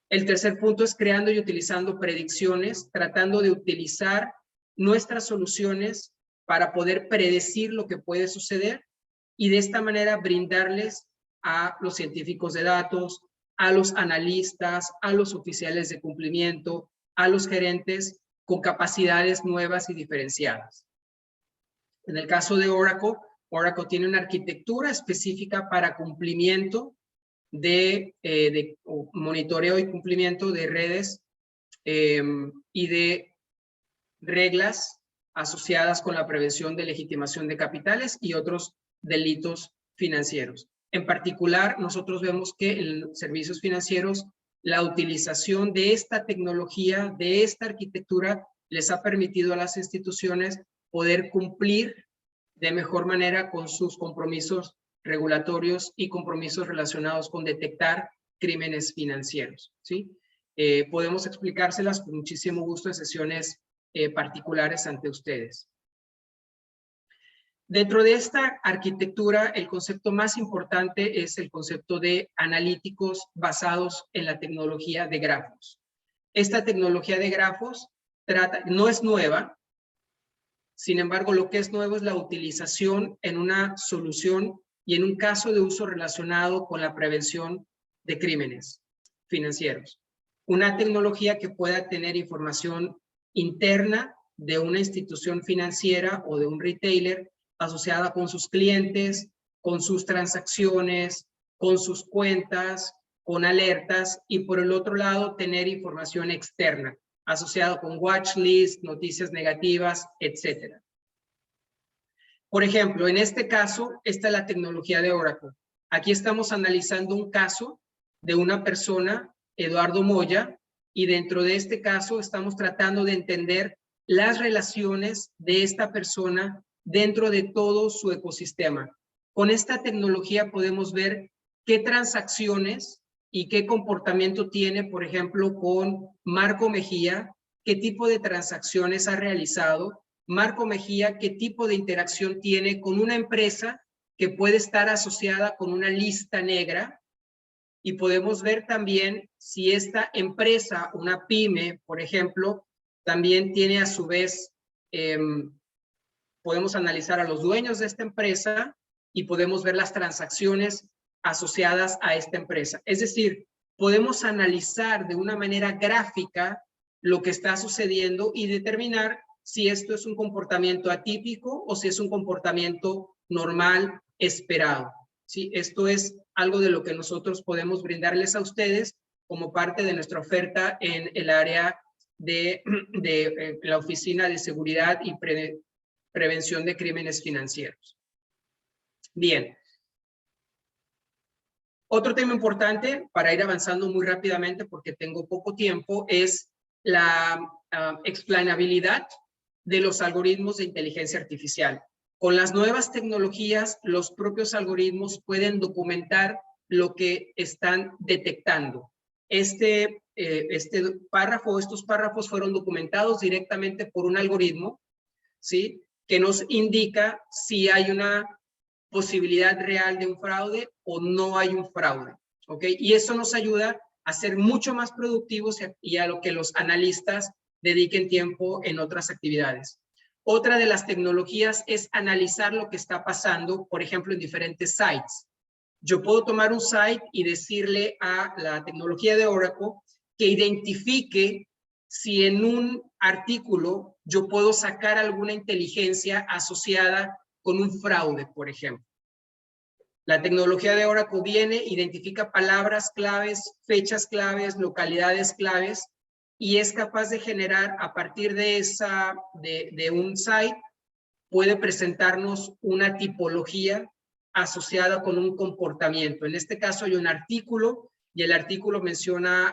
El tercer punto es creando y utilizando predicciones, tratando de utilizar nuestras soluciones para poder predecir lo que puede suceder y de esta manera brindarles a los científicos de datos, a los analistas, a los oficiales de cumplimiento, a los gerentes con capacidades nuevas y diferenciadas. En el caso de Oracle, Oracle tiene una arquitectura específica para cumplimiento de monitoreo y cumplimiento de redes y de reglas asociadas con la prevención de legitimación de capitales y otros delitos financieros. En particular, nosotros vemos que en servicios financieros, la utilización de esta tecnología, de esta arquitectura, les ha permitido a las instituciones poder cumplir de mejor manera con sus compromisos regulatorios y compromisos relacionados con detectar crímenes financieros, ¿sí? Podemos explicárselas con muchísimo gusto en sesiones particulares ante ustedes. Dentro de esta arquitectura, el concepto más importante es el concepto de analíticos basados en la tecnología de grafos. Esta tecnología de grafos no es nueva, sin embargo, lo que es nuevo es la utilización en una solución y en un caso de uso relacionado con la prevención de crímenes financieros. Una tecnología que pueda tener información interna de una institución financiera o de un retailer asociada con sus clientes, con sus transacciones, con sus cuentas, con alertas, y por el otro lado tener información externa asociada con watch list, noticias negativas, etc. Por ejemplo, en este caso, esta es la tecnología de Oracle. Aquí estamos analizando un caso de una persona, Eduardo Moya, y dentro de este caso estamos tratando de entender las relaciones de esta persona dentro de todo su ecosistema. Con esta tecnología podemos ver qué transacciones y qué comportamiento tiene, por ejemplo, con Marco Mejía, qué tipo de transacciones ha realizado, Marco Mejía, qué tipo de interacción tiene con una empresa que puede estar asociada con una lista negra, y podemos ver también si esta empresa, una pyme, por ejemplo, también tiene a su vez, podemos analizar a los dueños de esta empresa y podemos ver las transacciones asociadas a esta empresa. Es decir, podemos analizar de una manera gráfica lo que está sucediendo y determinar si esto es un comportamiento atípico o si es un comportamiento normal esperado. ¿Sí? Esto es algo de lo que nosotros podemos brindarles a ustedes como parte de nuestra oferta en el área de la Oficina de Seguridad y Prevención de Crímenes Financieros. Bien. Otro tema importante, para ir avanzando muy rápidamente porque tengo poco tiempo, es la explanabilidad de los algoritmos de inteligencia artificial. Con las nuevas tecnologías, los propios algoritmos pueden documentar lo que están detectando. Este párrafo, estos párrafos fueron documentados directamente por un algoritmo, ¿sí?, que nos indica si hay una posibilidad real de un fraude o no hay un fraude, ¿ok? Y eso nos ayuda a ser mucho más productivos y a lo que los analistas dediquen tiempo en otras actividades. Otra de las tecnologías es analizar lo que está pasando, por ejemplo, en diferentes sites. Yo puedo tomar un site y decirle a la tecnología de Oracle que identifique si en un artículo yo puedo sacar alguna inteligencia asociada con un fraude, por ejemplo. La tecnología de Oracle viene, identifica palabras claves, fechas claves, localidades claves, y es capaz de generar a partir de un site, puede presentarnos una tipología asociada con un comportamiento. En este caso hay un artículo y el artículo menciona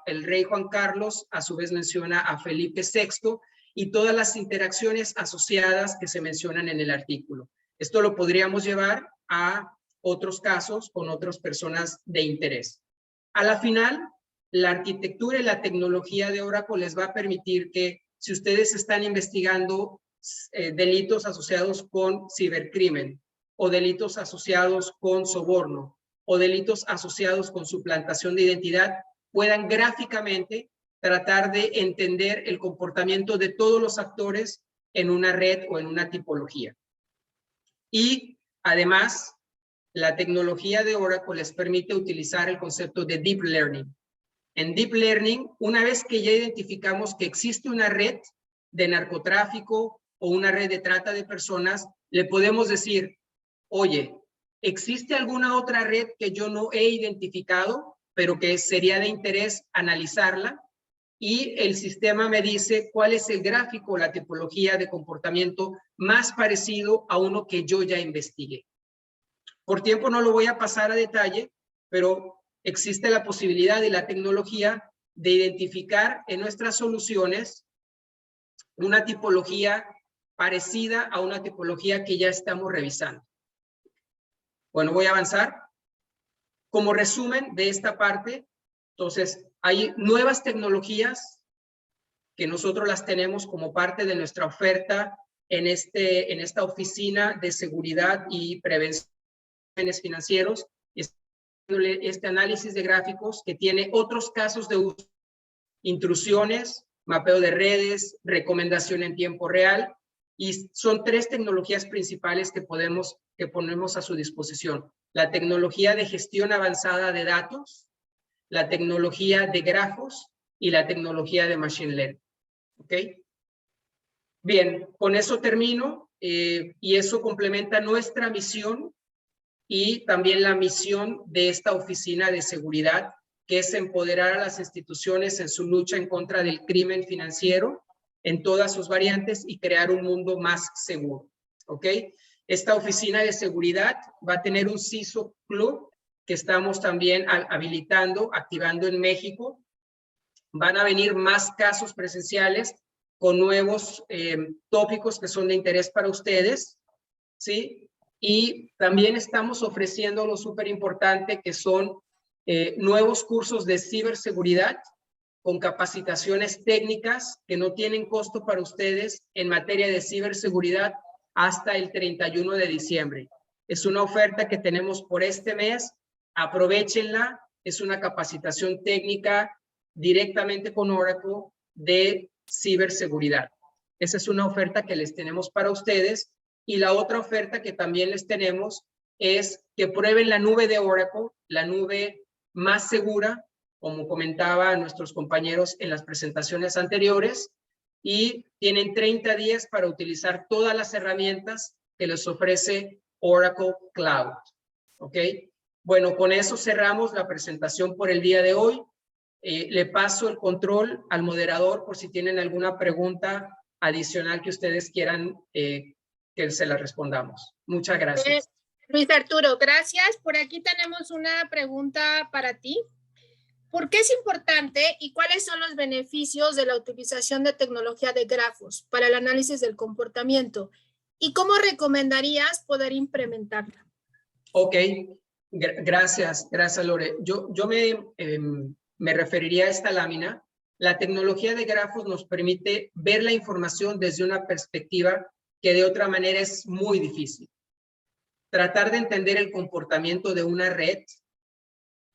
al rey Juan Carlos, a su vez menciona a Felipe VI y todas las interacciones asociadas que se mencionan en el artículo. Esto lo podríamos llevar a otros casos con otras personas de interés. A la final, la arquitectura y la tecnología de Oracle les va a permitir que si ustedes están investigando delitos asociados con cibercrimen o delitos asociados con soborno o delitos asociados con suplantación de identidad, puedan gráficamente tratar de entender el comportamiento de todos los actores en una red o en una tipología. Y además, la tecnología de Oracle les permite utilizar el concepto de Deep Learning. En Deep Learning, una vez que ya identificamos que existe una red de narcotráfico o una red de trata de personas, le podemos decir, oye, ¿existe alguna otra red que yo no he identificado, pero que sería de interés analizarla? Y el sistema me dice cuál es el gráfico, la tipología de comportamiento más parecido a uno que yo ya investigué. Por tiempo no lo voy a pasar a detalle, pero existe la posibilidad y la tecnología de identificar en nuestras soluciones una tipología parecida a una tipología que ya estamos revisando. Bueno, voy a avanzar. Como resumen de esta parte, entonces, hay nuevas tecnologías que nosotros las tenemos como parte de nuestra oferta en esta oficina de seguridad y prevención financieros, este análisis de gráficos que tiene otros casos de uso, intrusiones, mapeo de redes, recomendación en tiempo real, y son 3 tecnologías principales que ponemos a su disposición. La tecnología de gestión avanzada de datos, la tecnología de grafos y la tecnología de machine learning. ¿Ok? Bien, con eso termino y eso complementa nuestra misión y también la misión de esta oficina de seguridad, que es empoderar a las instituciones en su lucha en contra del crimen financiero en todas sus variantes y crear un mundo más seguro. ¿Ok? Esta oficina de seguridad va a tener un CISO Club que estamos también activando en México. Van a venir más casos presenciales con nuevos tópicos que son de interés para ustedes, ¿sí? Y también estamos ofreciendo lo súper importante que son nuevos cursos de ciberseguridad con capacitaciones técnicas que no tienen costo para ustedes en materia de ciberseguridad hasta el 31 de diciembre. Es una oferta que tenemos por este mes, aprovéchenla, es una capacitación técnica directamente con Oracle de ciberseguridad. Esa es una oferta que les tenemos para ustedes. Y la otra oferta que también les tenemos es que prueben la nube de Oracle, la nube más segura, como comentaba nuestros compañeros en las presentaciones anteriores, y tienen 30 días para utilizar todas las herramientas que les ofrece Oracle Cloud. ¿Ok? Bueno, con eso cerramos la presentación por el día de hoy. Le paso el control al moderador por si tienen alguna pregunta adicional que ustedes quieran que se la respondamos. Muchas gracias. Luis Arturo, gracias. Por aquí tenemos una pregunta para ti. ¿Por qué es importante y cuáles son los beneficios de la utilización de tecnología de grafos para el análisis del comportamiento? ¿Y cómo recomendarías poder implementarla? Ok, gracias Lore. Yo me referiría a esta lámina. La tecnología de grafos nos permite ver la información desde una perspectiva que de otra manera es muy difícil. Tratar de entender el comportamiento de una red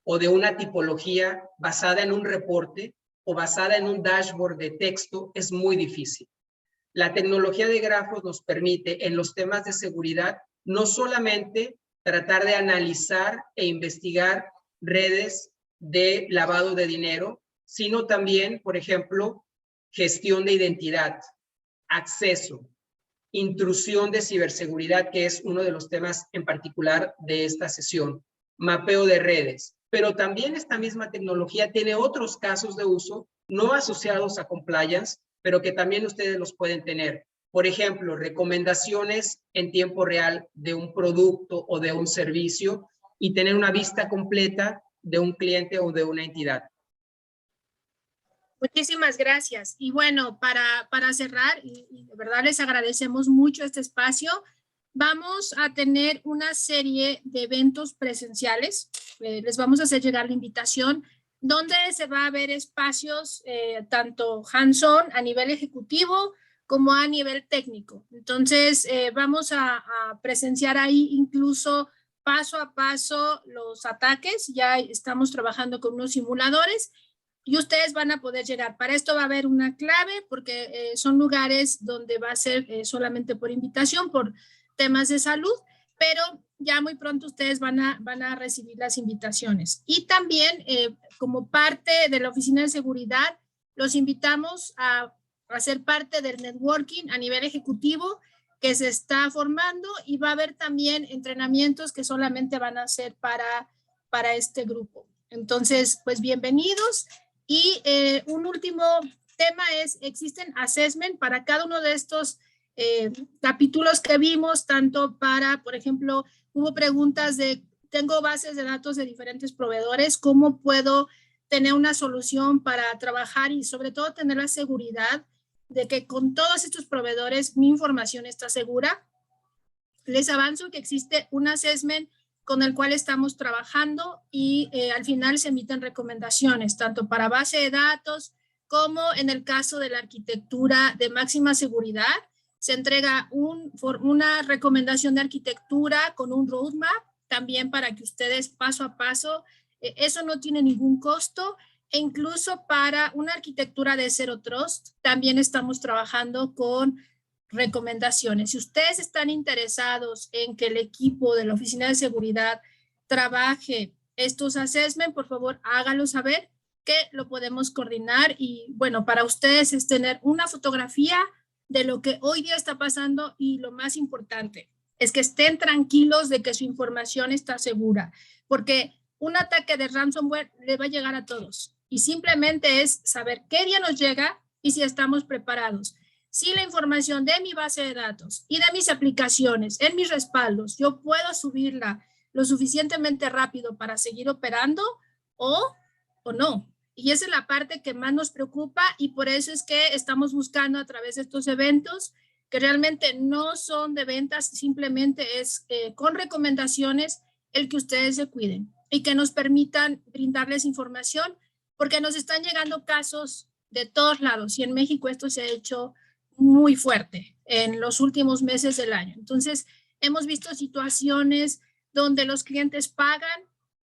o de una tipología basada en un reporte o basada en un dashboard de texto es muy difícil. La tecnología de grafos nos permite en los temas de seguridad no solamente tratar de analizar e investigar redes de lavado de dinero, sino también, por ejemplo, gestión de identidad, acceso, intrusión de ciberseguridad, que es uno de los temas en particular de esta sesión, mapeo de redes. Pero también esta misma tecnología tiene otros casos de uso no asociados a compliance, pero que también ustedes los pueden tener. Por ejemplo, recomendaciones en tiempo real de un producto o de un servicio y tener una vista completa de un cliente o de una entidad. Muchísimas gracias. Y bueno, para cerrar, y de verdad les agradecemos mucho este espacio, vamos a tener una serie de eventos presenciales. Les vamos a hacer llegar la invitación donde se va a ver espacios tanto hands-on a nivel ejecutivo como a nivel técnico. Entonces, vamos a presenciar ahí incluso paso a paso los ataques. Ya estamos trabajando con unos simuladores y ustedes van a poder llegar. Para esto va a haber una clave porque son lugares donde va a ser solamente por invitación, por temas de salud, pero ya muy pronto ustedes van a recibir las invitaciones. Y también, como parte de la Oficina de Seguridad, los invitamos a ser parte del networking a nivel ejecutivo que se está formando y va a haber también entrenamientos que solamente van a ser para este grupo. Entonces, pues bienvenidos. Y un último tema es, existen assessment para cada uno de estos capítulos que vimos, tanto para, por ejemplo, hubo preguntas de, tengo bases de datos de diferentes proveedores, ¿cómo puedo tener una solución para trabajar y sobre todo tener la seguridad de que con todos estos proveedores mi información está segura? Les avanzo que existe un assessment con el cual estamos trabajando y al final se emiten recomendaciones, tanto para base de datos como en el caso de la arquitectura de máxima seguridad. Se entrega una recomendación de arquitectura con un roadmap, también para que ustedes paso a paso, eso no tiene ningún costo, e incluso para una arquitectura de Zero Trust, también estamos trabajando con recomendaciones. Si ustedes están interesados en que el equipo de la Oficina de Seguridad trabaje estos assessments, por favor, háganlo saber que lo podemos coordinar y bueno, para ustedes es tener una fotografía de lo que hoy día está pasando y lo más importante es que estén tranquilos de que su información está segura, porque un ataque de ransomware le va a llegar a todos y simplemente es saber qué día nos llega y si estamos preparados. Si la información de mi base de datos y de mis aplicaciones en mis respaldos, yo puedo subirla lo suficientemente rápido para seguir operando o no. Y esa es la parte que más nos preocupa y por eso es que estamos buscando a través de estos eventos que realmente no son de ventas, simplemente es con recomendaciones el que ustedes se cuiden y que nos permitan brindarles información porque nos están llegando casos de todos lados y en México esto se ha hecho muy fuerte en los últimos meses del año. Entonces, hemos visto situaciones donde los clientes pagan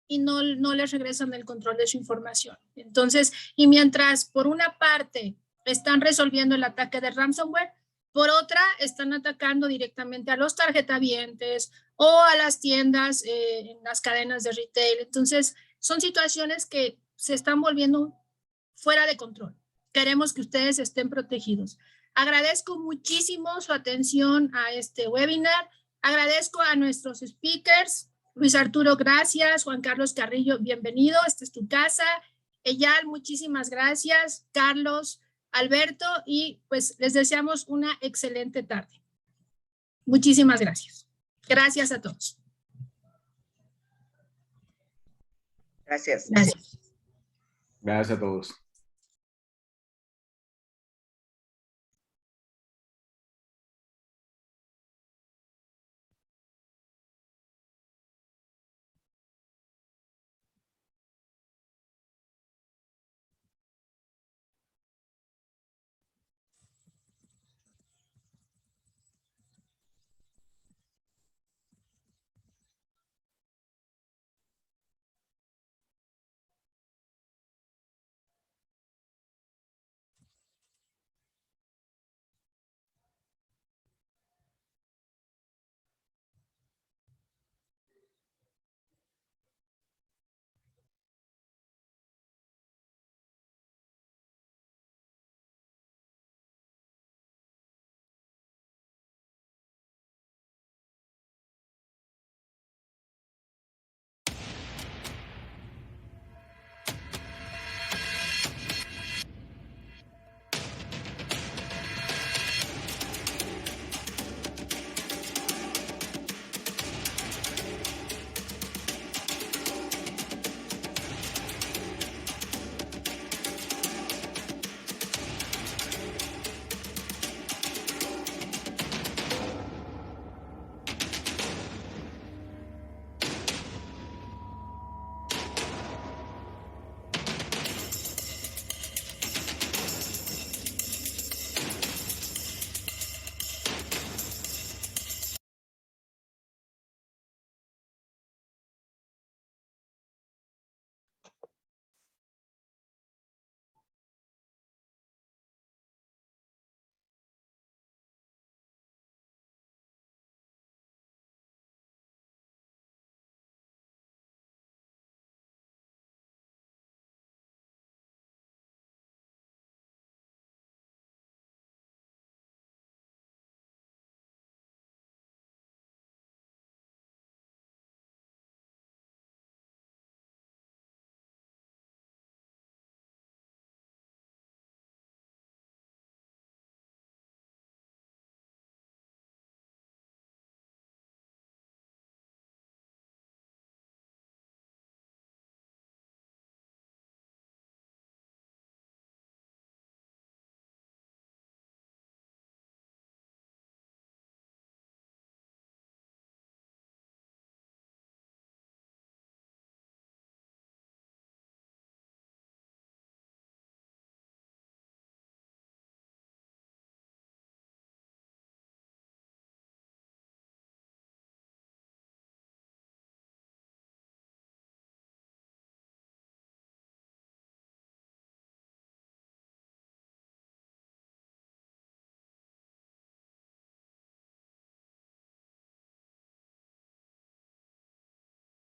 y no les regresan el control de su información. Entonces, y mientras por una parte están resolviendo el ataque de ransomware, por otra están atacando directamente a los tarjetavientes o a las tiendas en las cadenas de retail. Entonces, son situaciones que se están volviendo fuera de control. Queremos que ustedes estén protegidos. Agradezco muchísimo su atención a este webinar. Agradezco a nuestros speakers. Luis Arturo, gracias. Juan Carlos Carrillo, bienvenido. Esta es tu casa. Eyal, muchísimas gracias. Carlos, Alberto, y pues les deseamos una excelente tarde. Muchísimas gracias. Gracias a todos. Gracias. Gracias. Gracias a todos.